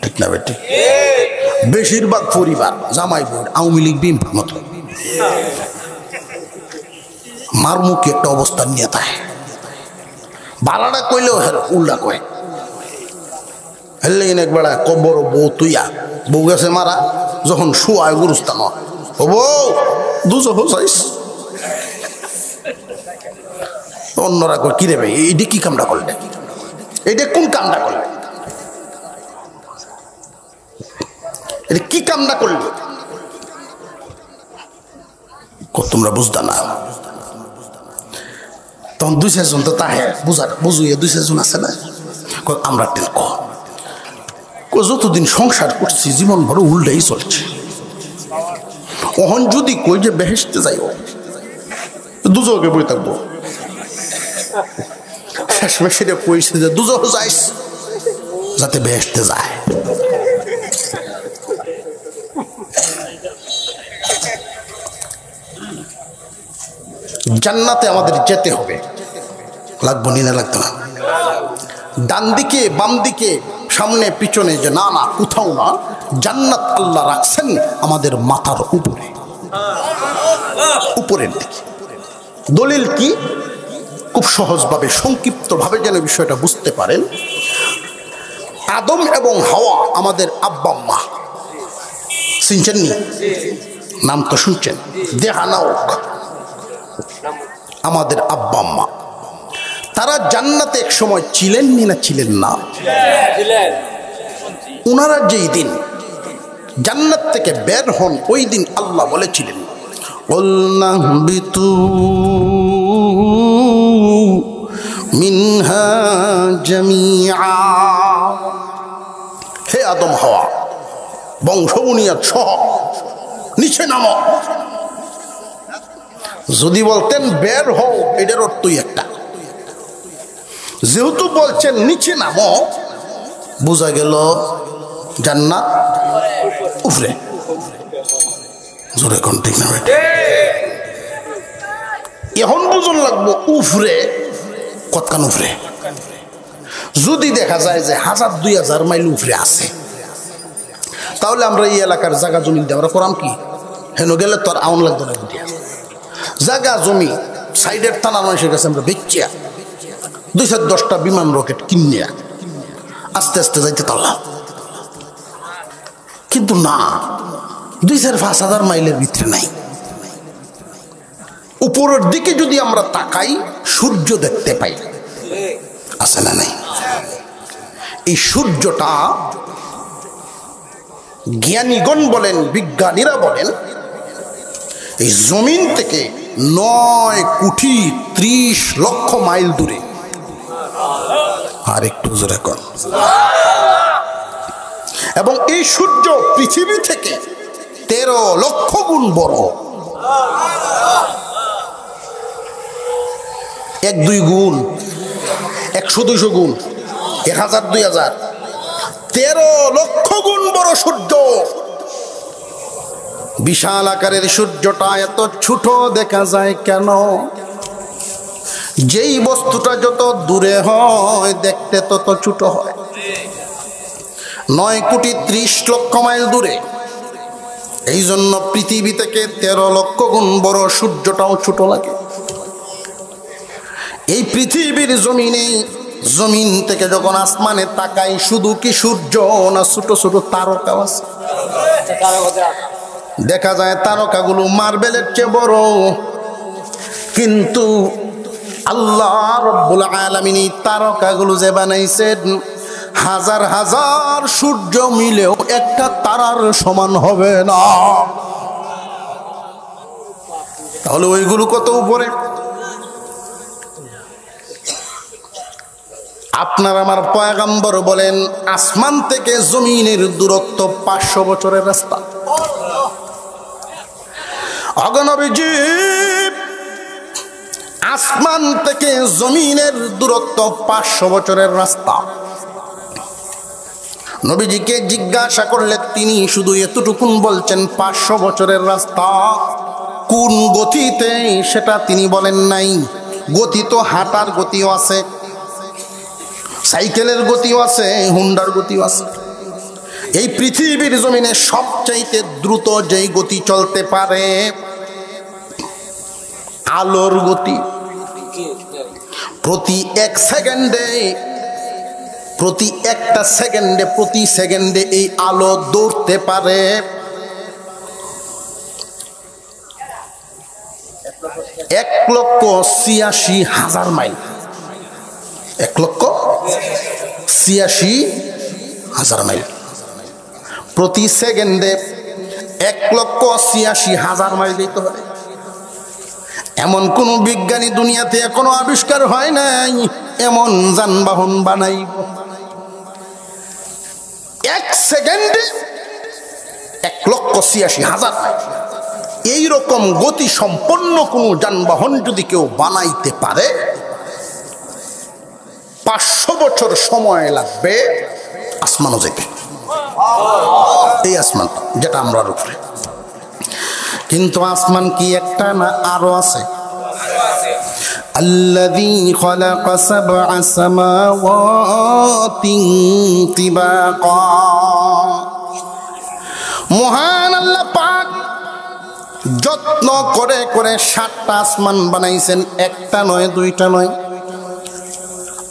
ঠিক না বেটি? বেশিরভাগ পরিবার জামাই বোন আওয়ামী লীগ বিএনপির মতো মারমুখী একটা অবস্থান নিয়ে থাকে। বালাটা কইলেও উল্টা কয়, হেললে একবেলা কবর বউ তুইয়া বউ গেছে মারা, যখন শুয়ায় গুরুস্থান ও বউ দুজো চাইস, অন্যরা কয় কিরে ভাই এইটা কি কামটা করলে, এইটা কোন কামটা করলে, এটা কি কামটা করলে? তোমরা বুঝতা না। তখন দুই চারজন তো তাহে বুঝুইয়া দুই চারজন আছে না, আমরা টেন যতদিন সংসার করছি জীবন ভর উল্টাই চলছে। ওহন যদি কই যে বেহেশতে যাইও, দুজকে বই থাকবো। শেষমেশ সেটা কইছে যে দুজক যাইস যাতে বেহেশতে যায়। জান্নাতে আমাদের যেতে হবে, লাগবো নিনে লাগতো না। ডান দিকে বাম দিকে সামনে পিছনে যে না না কোথাও না, জান্নাত আল্লাহ রাখছেন আমাদের মাথার উপরে, উপরের দিকে। দলিল কি? খুব সহজভাবে সংক্ষিপ্তভাবে যেন বিষয়টা বুঝতে পারেন। আদম এবং হাওয়া আমাদের আব্বা আম্মা, শুনছেননি? নাম তো শুনছেন, দেখা না হোক, আমাদের আব্বা আম্মা। তারা জান্নাতে এক সময় ছিলেননি না ছিলেন না? ওনারা যেই দিন জান্নাত থেকে বের হন, ওই দিন আল্লাহ বলেছিলেন বিতু মিনহা জামিআ, হে আদম হাওয়া বংশ বুনিয়াদ সহ নিচে নামো। যদি বলতেন বের হও, এটার অর্থই একটা। যেহেতু বলছেন নিচে নামো, বোঝা গেল জান্নাত উপরে। জোরে কোন ঠিক না? এখন বুঝন লাগবো উপরে কতখান উপরে। যদি দেখা যায় যে 1000-2000 মাইল উপরে আছে, তাহলে আমরা এই এলাকার জায়গা জমি দিয়ে আমরা করাম কি? হেন গেলে তো আর আউন লাগতো না। জায়গা জমি সাইডের থানার মানুষের কাছে আমরা বেচিয়া 210টা বিমান রকেট কিনিয়া আস্তে আস্তে যাইতে পারলাম। কিন্তু না, 2,000-5,000 মাইলের ভিতরে নাই। উপরের দিকে যদি আমরা তাকাই সূর্য দেখতে পাই, আছে না নাই? এই সূর্যটা জ্ঞানীগণ বলেন, বিজ্ঞানীরা বলেন, এই জমিন থেকে 9,30,00,000 মাইল দূরে। আর একটু জোরে কর। এবং এই সূর্য পৃথিবী থেকে 13 লক্ষ গুণ বড়। 1-2 গুণ, 100-200 গুণ, 1000-2000, 13 লক্ষ গুণ বড় সূর্য। বিশাল আকারের সূর্যটা এত ছোট দেখা যায় কেন? যেই বস্তুটা যত দূরে হয় দেখতে তত ছোট হয়। 9,30,00,000 মাইল দূরে। এই জন্য পৃথিবী থেকে 13 লক্ষ গুণ বড় সূর্যটাও ছোট লাগে। এই পৃথিবীর জমিন থেকে যখন আসমানে তাকাই, শুধু কি সূর্য না ছোট ছোট তারকা আছে? দেখা যায় তারকাগুলো মার্বেলের চেয়ে বড়। কিন্তু আল্লাহ রব্বুল আলামিন এই তারকাগুলো যে বানাইছেন, হাজার হাজার সূর্য মিলেও একটা তারার সমান হবে না। তাহলে ওইগুলো কত উপরে? আপনার আমার পয়গম্বর বলেন, আসমান থেকে জমিনের দূরত্ব 500 বছরের রাস্তা। অগণবিজি, আসমান থেকে জমিনের দূরত্ব 500 বছরের রাস্তা। নবীজিকে জিজ্ঞাসা করলে তিনি শুধু এতটুকুন বলছেন 500 বছরের রাস্তা। কোন গতিতে সেটা তিনি বলেন নাই। গতি তো হাঁটার গতিও আছে, সাইকেলের গতিও আছে, হুন্ডার গতিও আছে। এই পৃথিবীর জমিনে সবচাইতে দ্রুত যেই গতি চলতে পারে আলোর গতি। প্রতি সেকেন্ডে এই আলো দৌড়তে পারে 1,86,000 মাইল। 1,86,000 মাইল প্রতি সেকেন্ডে। 1,86,000 মাইল দিতে হবে। এমন কোন বিজ্ঞানী দুনিয়াতে এখনো আবিষ্কার হয় নাই এমন যানবাহন বানাইব। 1 সেকেন্ডে 1,86,000 মাইল। এইরকম গতি সম্পন্ন কোন যানবাহন যদি কেউ বানাইতে পারে, 500 বছর সময় লাগবে আসমানও যেতে। এই আসমান যেটা আমরা উপরে। কিন্তু আসমান কি একটা না, আরো আছে। আল্লাযী খালাকা সাবআ সামাওয়াতিন তিবাকা। মহান আল্লাহ পাক যত্ন করে করে 7টা আসমান বানাইছেন, একটা নয়, 2টা নয়।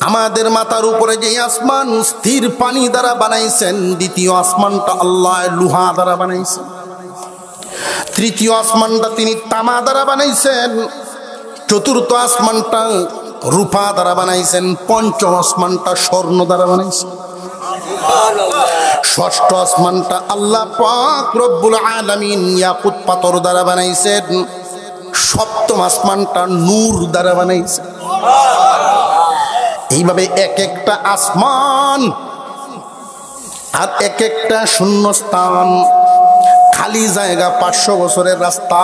আমাদের মাথার উপরে যে আসমান স্থির পানি দ্বারা বানাইছেন, দ্বিতীয় আসমানটা আল্লাহ লোহা দ্বারা বানাইছেন। তৃতীয় আসমানটা তিনি তামা দ্বারা বানাইছেন। চতুর্থ আসমানটা রূপা দ্বারা বানাইছেন। পঞ্চম আসমানটা স্বর্ণ দ্বারা বানাইছেন। ষষ্ঠ আসমানটা আল্লাহ পাক রব্বুল আলামিন ইয়াকুত পাথর দ্বারা বানাইছেন। সপ্তম আসমানটা নূর দ্বারা বানাইছেন। এইভাবে এক একটা আসমান আর এক একটা শূন্যস্থান, খালি জায়গা 500 বছরের রাস্তা।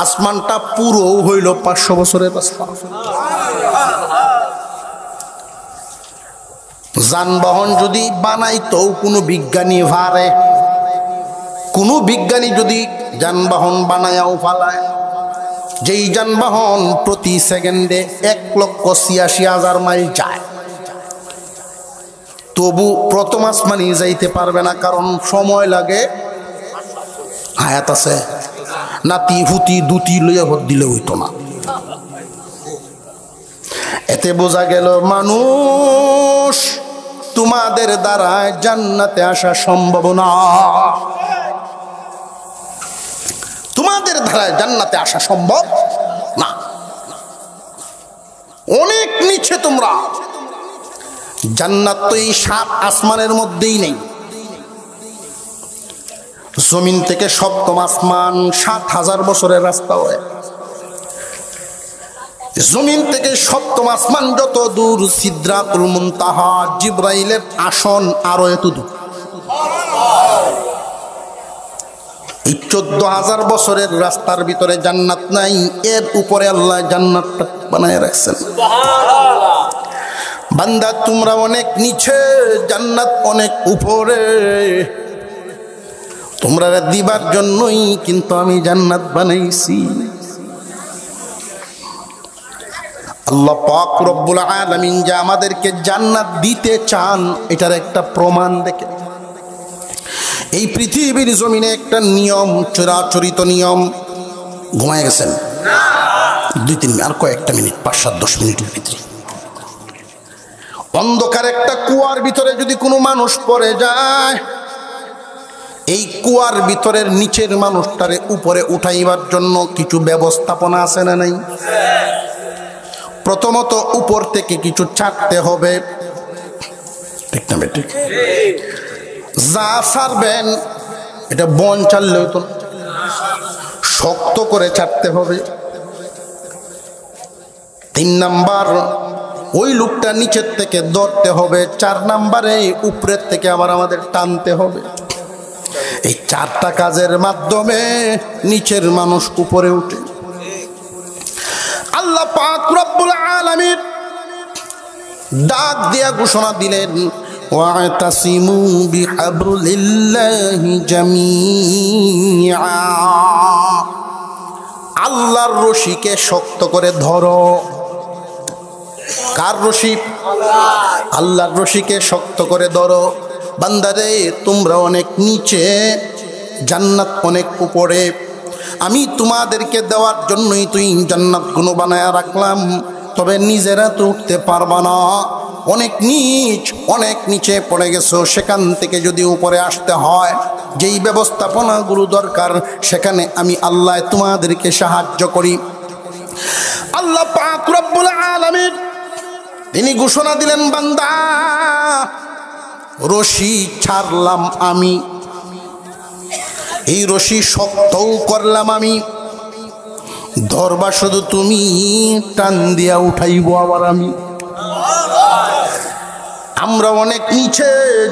আসমানটা পুরো হইল 500 বছরের রাস্তা। যানবাহন যদি বানাইতো কোনো বিজ্ঞানী ভারে, কোনো বিজ্ঞানী যদি যানবাহন বানায়াও ফালায়, যেই যানবাহন প্রতি সেকেন্ডে 1,86,000 মাইল যায়, তবু প্রথম আসমানে যাইতে পারবে না, কারণ সময় লাগে। হায়াত আছে, নাতি হুতি দুটি লইয়া ভোট দিলে হইতো না। এতে বোঝা গেল মানুষ তোমাদের দ্বারা জান্নাতে আসা সম্ভব না। তোমাদের দ্বারা জান্নাতে আসা সম্ভব না, অনেক নিচে তোমরা। জান্নাত তো এই 7 আসমানের মধ্যেই নেই। জমিন থেকে 7ম আসমান 7000 বছরের রাস্তা হয়। জমিন থেকে 7ম আসমান যত দূর, সিদরাতুল মুনতাহা জিবরাইলের আসন আরো এত দূর। এই 14000 বছরের রাস্তার ভিতরে জান্নাত নাই, এর উপরে আল্লাহ জান্নাতটা বানায় রাখছেন। বান্দা তোমরা অনেক নিচে, জান্নাত অনেক উপরে। তোমরা দিবার জন্যই কিন্তু আমি জান্নাত বানাইছি। আল্লাহ পাক রব্বুল আলামিন যে আমাদেরকে জান্নাত দিতে চান, এটার একটা প্রমাণ দেখে। এই পৃথিবীর জমিনে একটা নিয়ম, চিরাচরিত নিয়ম। ঘুমায় গেছেন? 2-3 আর কয়েকটা মিনিট, 5-7-10 মিনিটের ভিতরে। অন্ধকার একটা কুয়ার ভিতরে যদি কোনো মানুষ পড়ে যায়, এই কুয়ার ভিতরের নিচের মানুষটারে উপরে উঠাইবার জন্য কিছু ব্যবস্থাপনা আছে না নাই? প্রথমত উপর থেকে কিছু ছাড়তে হবে, ঠিক না বেটি? যা ছাড়বেন এটা বন চাললে হতো, শক্ত করে ছাড়তে হবে। 3 নাম্বার ওই লোকটা নিচের থেকে ধরতে হবে। 4 নাম্বারে উপরের থেকে আবার আমাদের টানতে হবে। এই 4টা কাজের মাধ্যমে নিচের মানুষ উপরে উঠে। আল্লাহ পাক রব্বুল আলামিন ডাক দিয়া ঘোষণা দিলেন, ওয়াতাসিমু বিহাবলিল্লাহি জামিআ। আল্লাহর রশিকে শক্ত করে ধরো। কার রশি? আল্লাহর রশিকে শক্ত করে ধরো। বান্দারে তোমরা অনেক নিচে, জান্নাত অনেক উপরে। আমি তোমাদেরকে দেওয়ার জন্যই তুই জান্নাতগুলো বানায় রাখলাম, তবে নিজেরা তো উঠতে পারবা না। অনেক নিচে পড়ে গেছো। সেখান থেকে যদি উপরে আসতে হয়, যেই ব্যবস্থাপনাগুলো দরকার, সেখানে আমি আল্লাহ তোমাদেরকে সাহায্য করি। আল্লাহ পাক রব্বুল আলামিন তিনি ঘোষণা দিলেন, বান্দা রশি ছাড়লাম আমি, এই রশি শক্তও করলাম আমি, ধরবা শুধু তুমি, টান দিয়া উঠাইব আবার আমি। আমরা অনেক নিচে,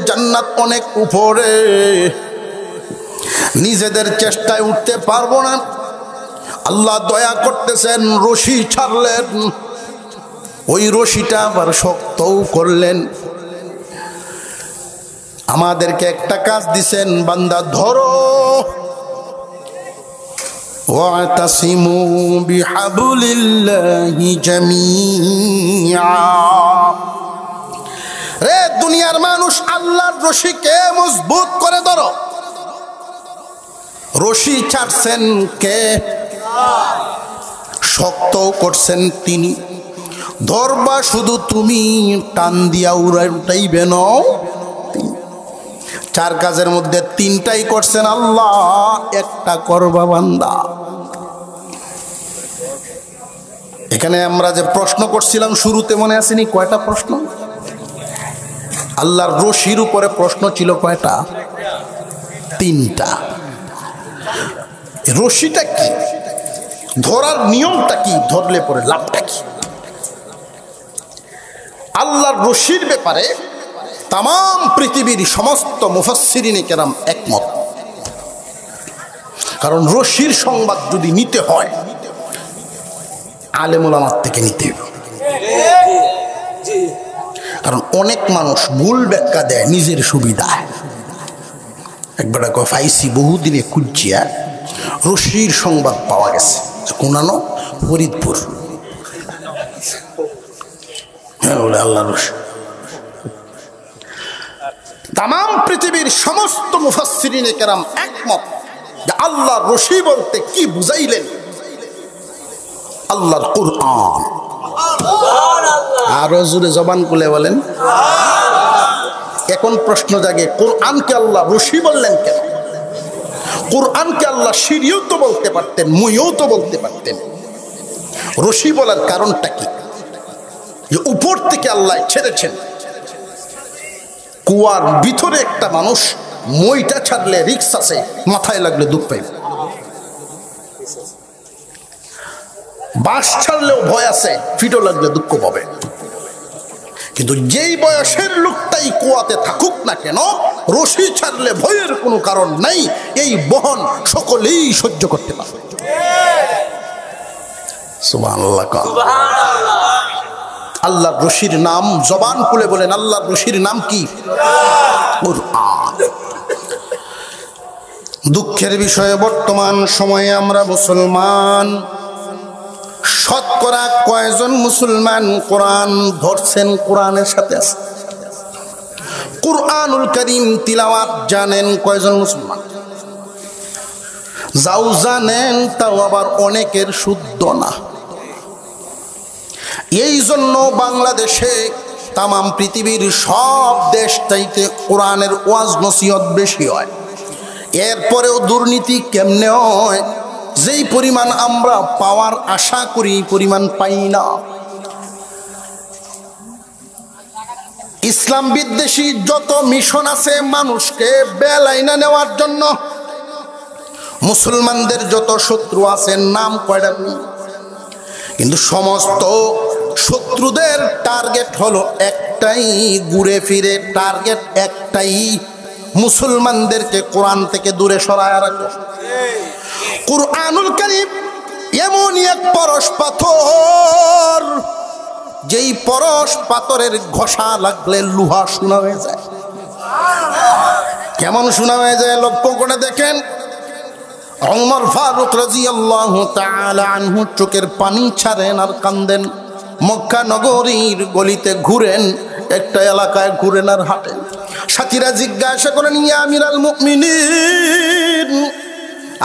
জান্নাত অনেক উপরে। নিজেদের চেষ্টায় উঠতে পারবো না। আল্লাহ দয়া করতেছেন, রশি ছাড়লেন, ওই রশিটা আবার শক্তও করলেন। আমাদেরকে একটা কাজ দিছেন, বান্দা ধরো। ওয়াতাসিমু বিহাবলিল্লাহি জামিআ। রে দুনিয়ার মানুষ, আল্লাহর রশিকে মজবুত করে ধরো। রশি ছাড়ছেন কে? শক্ত করছেন তিনি। ধরবা শুধু তুমি, টান দিয়া উঠাইবে না। 4 কাজের মধ্যে 3টাই করছেন আল্লাহ, একটা করবা বান্দা। এখানে আমরা যে প্রশ্ন করছিলাম শুরুতে, মনে আসেনি? কয়টা প্রশ্ন? আল্লাহর রশির উপরে প্রশ্ন ছিল কয়টা? 3টা। রশিটা কি? ধরার নিয়মটা কি? ধরলে পরে লাভটা কি? আল্লাহর রশির ব্যাপারে তাম পৃথিবীর সমস্ত মুফাসসিরিনে কেরাম একমত। কারণ রশির সংবাদ যদি নিতে হয়, আলেম ওলামার থেকে নিতে হবে। কারণ অনেক মানুষ ভুল ব্যাখ্যা দেয় নিজের সুবিধায়। একবার ফাইসি বহুদিনে কুচিয়া রশির সংবাদ পাওয়া গেছে, কোনানো ফরিদপুর। হ্যাঁ বলে আল্লাহ রশি। তামাম পৃথিবীর সমস্ত মুফাসসিরিনে কেরাম একমত যে আল্লাহ রশি বলতে কি বুঝাইলেন? আল্লাহর কুরআন। আরো জোরে জবান খুলে বলেন। এখন প্রশ্ন জাগে, কোরআনকে আল্লাহ রশি বললেন কেন? কোরআনকে আল্লাহ শিরিও তো বলতে পারতেন, মুইও তো বলতে পারতেন। রশি বলার কারণটা কি? যে উপর থেকে আল্লাহ ছেড়েছেন, কুয়ার ভিতরে একটা মানুষ মইটা ছাড়লে রিক্স আছে, মাথায় লাগলে দুঃখ পাইবে। বাঁশ ছাড়লেও ভয় আছে, ফিটো লাগলে দুঃখ পাবে। কিন্তু যেই বয়সের লোকটাই কুয়াতে থাকুক না কেন, রশি ছাড়লে ভয়ের কোনো কারণ নাই। এই বহন সকলেই সহ্য করতে পারবে। সুবহানাল্লাহ। আল্লাহর রশির নাম, জবান খুলে বলেন, আল্লাহর রশির নাম কি? কুরআন। দুঃখের বিষয়ে বর্তমান সময়ে আমরা মুসলমান, শতকরা কয়জন মুসলমান কোরআন ধরছেন, কোরআনের সাথে আছে? কুরআনুল কারীম তিলাওয়াত জানেন কয়জন মুসলমান? যাও জানেন, তাও আবার অনেকের শুদ্ধ না। এই জন্য বাংলাদেশে তামাম পৃথিবীর সব দেশ চাইতে কোরআনের ওয়াজ নসিহত বেশি হয়। এরপরেও দুর্নীতি কেমনে হয়? যেই পরিমাণ আমরা পাওয়ার আশা করি পরিমাণ পাই না। ইসলাম বিদ্বেষী যত মিশন আছে মানুষকে বেলাইনা নেওয়ার জন্য, মুসলমানদের যত শত্রু আছে নাম কয়টা, কিন্তু সমস্ত শত্রুদের টার্গেট হলো একটাই, ঘুরে ফিরে টার্গেট একটাই, মুসলমানদেরকে কোরআন থেকে দূরে সরায় রাখো। কুরআনুল কারীম এমনই এক পরশ পাথর, যেই পরশ পাথরের ঘষা লাগলে লোহা শোনা হয়ে যায়। কেমন শোনা হয়ে যায় লক্ষ্য করে দেখেন। ওমর ফারুক রাদিয়াল্লাহু তাআলা আনহু চোখের পানি ছাড়েন আর কান্দেন। মক্কা নগরীর গলিতে ঘুরেন, একটা এলাকায় ঘুরেন আর হাঁটেন। সাথীরা জিজ্ঞাসা করেন, ইয়া আমিরাল মুমিনিন,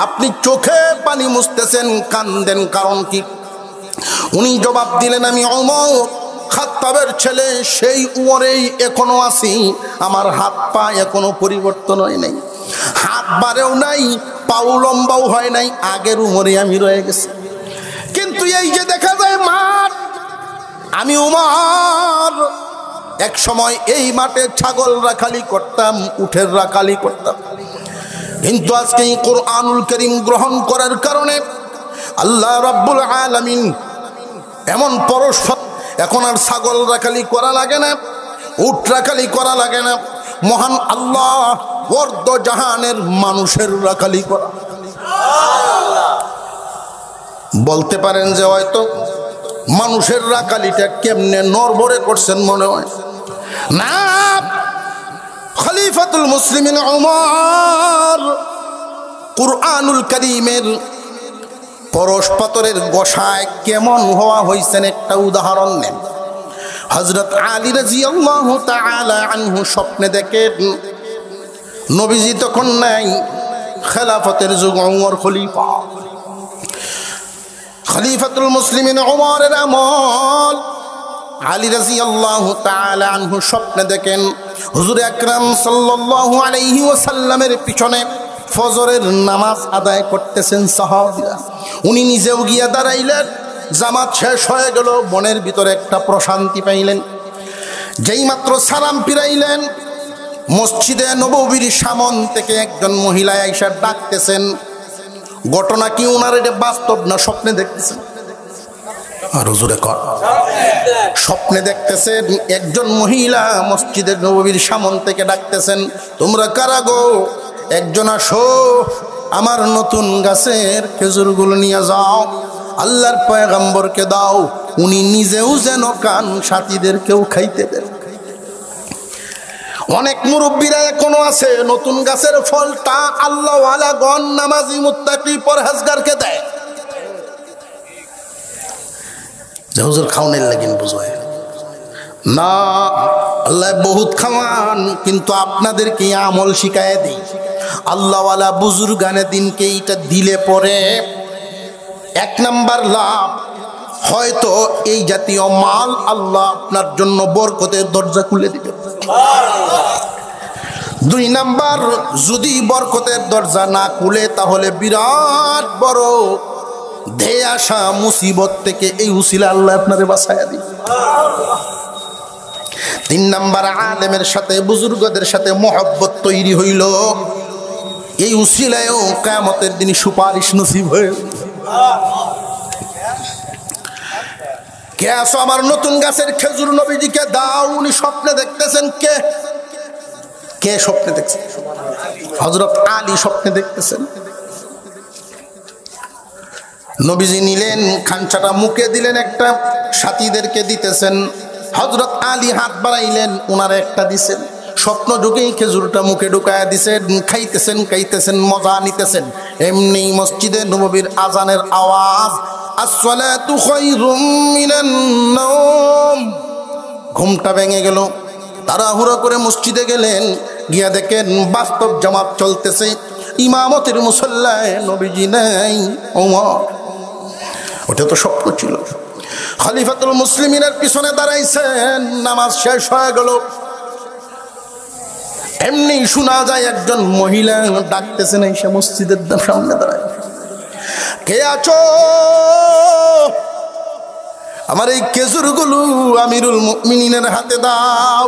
আপনি চোখে পানি মুছতেছেন, কান্দেন, কারণ কি? উনি জবাব দিলেন, আমি ওমর খাত্তাবের ছেলে, সেই উমরেই এখনো আছি। আমার হাত পা এখনো পরিবর্তন হয় নাই, হাত বাড়েও নাই, পাও লম্বাও হয় নাই, আগের উমরে আমি রয়ে গেছি। কিন্তু এই যে দেখা যায় মাঠ, আমি উমর এক সময় এই মাঠে ছাগল রাখালি করতাম, উটের রাখালি করতাম। কিন্তু আজকে এই কুরআনুল কারীম গ্রহণ করার কারণে আল্লাহ রাব্বুল আলামিন এমন পরশ, এখন আর ছাগল রাখালি করা লাগে না, উট রাখালি করা লাগে না। মহান আল্লাহ অর্ধ জাহানের মানুষের রাখালি করা। বলতে পারেন যে হয়তো মানুষের রাখালিটা কেমনে নরবরে করছেন মনে হয় না। খলিফাতুল মুসলিমিন ওমর কুরআনুল কারীমের পরশ পাথরের গোসায় কেমন হওয়া হয়েছেন একটা উদাহরণ নেন। হযরত আলী রাদিয়াল্লাহু তাআলা আনহু স্বপ্নে দেখেন, নবীজি তখন নাই, খেলাফতের যুগ, ওমর খলিফা, খলিফাতুল মুসলিমিন ওমরের আমল। আলী রাদিয়াল্লাহু তাআলা আনহু স্বপ্নে দেখেন হুজুর আকরাম সাল্লাল্লাহু আলাইহি ওয়াসাল্লামের পিছনে ফজরের নামাজ আদায় করতেছেন সাহাবীরা। উনি নিজেও গিয়া দাঁড়াইলেন, জামাত শেষ হয়ে গেল, মনের ভিতরে একটা প্রশান্তি পাইলেন। যেই মাত্র সালাম ফিরাইলেন, মসজিদে নববীর সামন থেকে একজন মহিলা আয়েশা ডাকতেছেন। ঘটনা কি উনার এটা বাস্তব না স্বপ্নে দেখতেছেন? আর হুজুরে কর, স্বপ্নে দেখতেছেন একজন মহিলা মসজিদের নববীর সামন থেকে ডাকতেছেন, তোমরা কারা গো? একজন আসো, আমার নতুন গাছের খেজুরগুলো নিয়ে যাও, আল্লাহর পয়গম্বরকে দাও, উনি নিজেও যেন কান সাথীদেরকেও খাইতে দেন। অনেক মুরব্বীরা এখনো আছে নতুন গাছের ফলটা আল্লাহওয়ালা গণ, নামাজি, মুত্তাকি, পরহেজগারকে দেয়। হুজুর খাওনের লাগিন বুঝায় না, আল্লাহ বহুত খাওয়ান, কিন্তু আপনাদেরকে আমল শিখায় দিই। আল্লাহওয়ালা বুজুর্গানে দিনকে এইটা দিলে পরে 1 নাম্বার লাভ, হয়তো এই জাতীয় মাল আল্লাহ আপনার জন্য বরকতের দরজা খুলে দিবে। 2 নাম্বার, যদি বরকতের দরজা না খুলে তাহলে বিরাট বড় ধেয়ে আসা মুসিবত থেকে এই উসিলা আল্লাহ আপনারে বাঁচায়া দিবে। 3 নাম্বার, আলেমের সাথে বুজুর্গদের সাথে মহব্বত তৈরি হইল, এই উসিলায়ও কিয়ামতের দিন সুপারিশ নসিব হয়ে। কে আসো আমার নতুন গাছের খেজুর নবীজিকে দাও, উনি স্বপ্নে দেখতেছেন। কে কে স্বপ্নে দেখছেন? হযরত আলী স্বপ্নে দেখতেছেন। নবীজি নিলেন, খাঞ্চাটা মুখে দিলেন, একটা সাথীদেরকে দিতেছেন। হযরত আলী হাত বাড়াইলেন, ওনারে একটা দিছেন। স্বপ্ন যুগেই খেজুরটা মুখে ঢুকায়া দিছেন, খাইতেছেন খাইতেছেন, মজা নিতেছেন। এমনি মসজিদে নববীর আজানের আওয়াজ, আসসালাতু খায়রুম মিনান নাওম। ঘুমটা ভেঙে গেল, তাড়াহুড়ো করে মসজিদে গেলেন, গিয়া দেখেন বাস্তব জামাত চলতেছে, ইমামতের মুসল্লায় নবীজি নাই, ওমর। ওটা তো স্বপ্ন ছিল। খলিফাতুল মুসলিমিনের পিছনে দাঁড়াইছেন, নামাজ শেষ হয়ে গেল। এমনি শোনা যায় একজন মহিলা ডাকতেছেন, এসে মসজিদের সামনে দাঁড়ায়, কে আছো? আমার এই খেজুরগুলো আমিরুল মুমিনিনের হাতে দাও।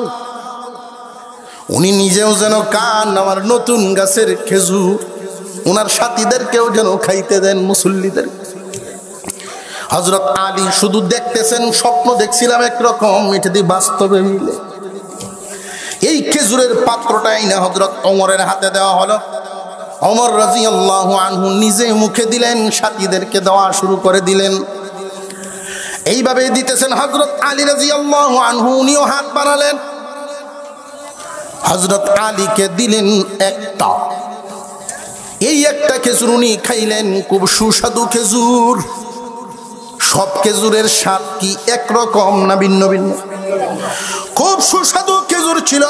উনি নিজেও যেন কান, আমার নতুন গাছের খেজুর, ওনার সাথীদেরকেও যেন খাইতে দেন, মুসল্লিদের। হযরত আলী শুধু দেখতেছেন, স্বপ্ন দেখছিলাম একরকম, এটা দিয়ে বাস্তবে মিলে। এই খেজুরের পাত্রটাই না হযরত ওমরের হাতে দেওয়া হলো। ওমর রাদিয়াল্লাহু আনহু নিজে মুখে দিলেন, সাথীদেরকে দেওয়া শুরু করে দিলেন। এইভাবে দিতেছেন। হযরত আলী রাদিয়াল্লাহু আনহু উনিও হাত বাড়ালেন, হযরত আলীকে দিলেন একটা। এই একটা খেজুর উনি খাইলেন, খুব সুস্বাদু খেজুর। সব খেজুরের স্বাদ কি একরকম না ভিন্ন ভিন্ন? খুব সুস্বাদু খেজুর ছিল।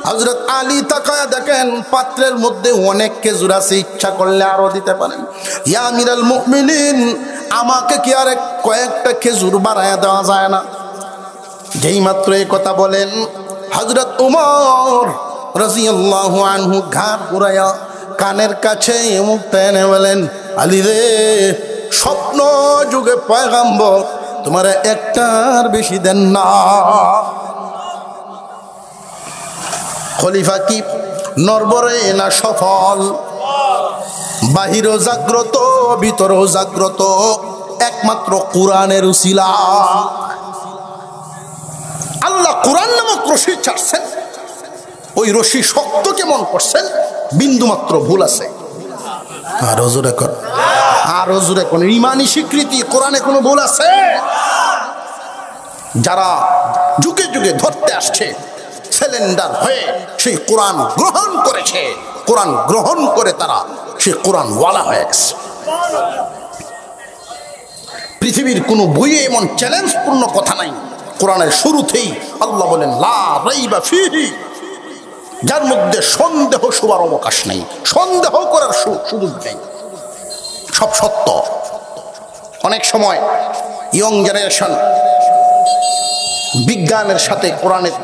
হযরত আলী তাকায়া দেখেন পাত্রের মধ্যে অনেক খেজুর আছে, ইচ্ছা করলে আরো দিতে পারেন। ইয়া আমিরুল মুমিনিন, আমাকে কি আর কয়েকটা খেজুর বাড়ায়া দেওয়া যায় না? যেই মাত্র এই কথা বলেন, হযরত ওমর রাদিয়াল্লাহু আনহু ঘাড় ঘুরাইয়া কানের কাছে মুখ টেনে বলেন, আলী রে, স্বপ্ন যুগে পয়গম্বর তোমার একটার বেশি দেন না। খলিফা কি নরবরে না সফল? বাহিরও জাগ্রত, ভিতরও জাগ্রত, একমাত্র কোরআনের উসিলা। আল্লাহ কোরআন নামক রশি ছাড়ছেন, ওই রশি শক্ত কেমন করছেন, বিন্দু মাত্র ভুল আছে। আরো জোরে কর, আরো জোরে কোন ইমানি স্বীকৃতি, কোরআনে কোনো ভুল আছে? যারা যুগে যুগে ধরতে আসছে, সিলিন্ডার হয়ে সেই কোরআন গ্রহণ করেছে, কোরআন গ্রহণ করে তারা সেই কোরআন ওয়ালা হয়ে গেছে। পৃথিবীর কোনো বইয়ে এমন চ্যালেঞ্জপূর্ণ কথা নাই। কোরআনের শুরুতেই আল্লাহ বলেন, লা রাইবা ফিহি, যার মধ্যে সন্দেহ শোবার অবকাশ নেই, সন্দেহ করার সুযোগ নেই, সব সত্য। অনেক সময় ইয়ং জেনারেশন বিজ্ঞানের সাথে কোরআনের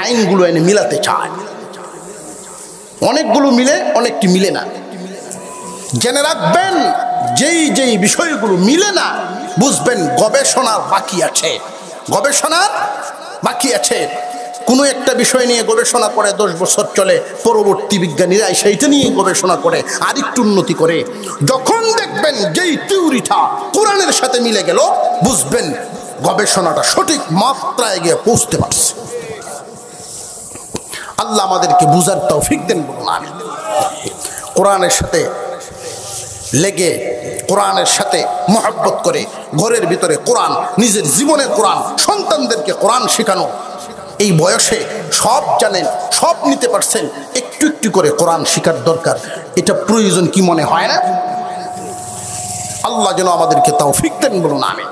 আইনগুলো এনে মিলাতে চায়। অনেকগুলো মিলে, অনেকটি মিলে না। জেনে রাখবেন, যেই যেই বিষয়গুলো মিলে না, বুঝবেন গবেষণার বাকি আছে, গবেষণার বাকি আছে। কোনো একটা বিষয় নিয়ে গবেষণা করে 10 বছর চলে, পরবর্তী বিজ্ঞানীরা সেইটা নিয়ে গবেষণা করে আরেকটু উন্নতি করে। যখন দেখবেন যেই থিওরিটা কোরআনের সাথে মিলে গেল, বুঝবেন গবেষণাটা সঠিক মাত্রায় গিয়ে পৌঁছতে পারছে। আল্লাহ আমাদেরকে বুঝার তৌফিক দেন, বলুন আমিন। কোরআনের সাথে লেগে, কোরআনের সাথে মহব্বত করে, ঘরের ভিতরে কোরআন, নিজের জীবনে কোরআন, সন্তানদেরকে কোরআন শেখানো। এই বয়সে সব জানেন, সব নিতে পারছেন, একটু একটু করে কোরআন শেখার দরকার। এটা প্রয়োজন কি মনে হয় না? আল্লাহ যেন আমাদেরকে তৌফিক দেন, বলুন আমিন।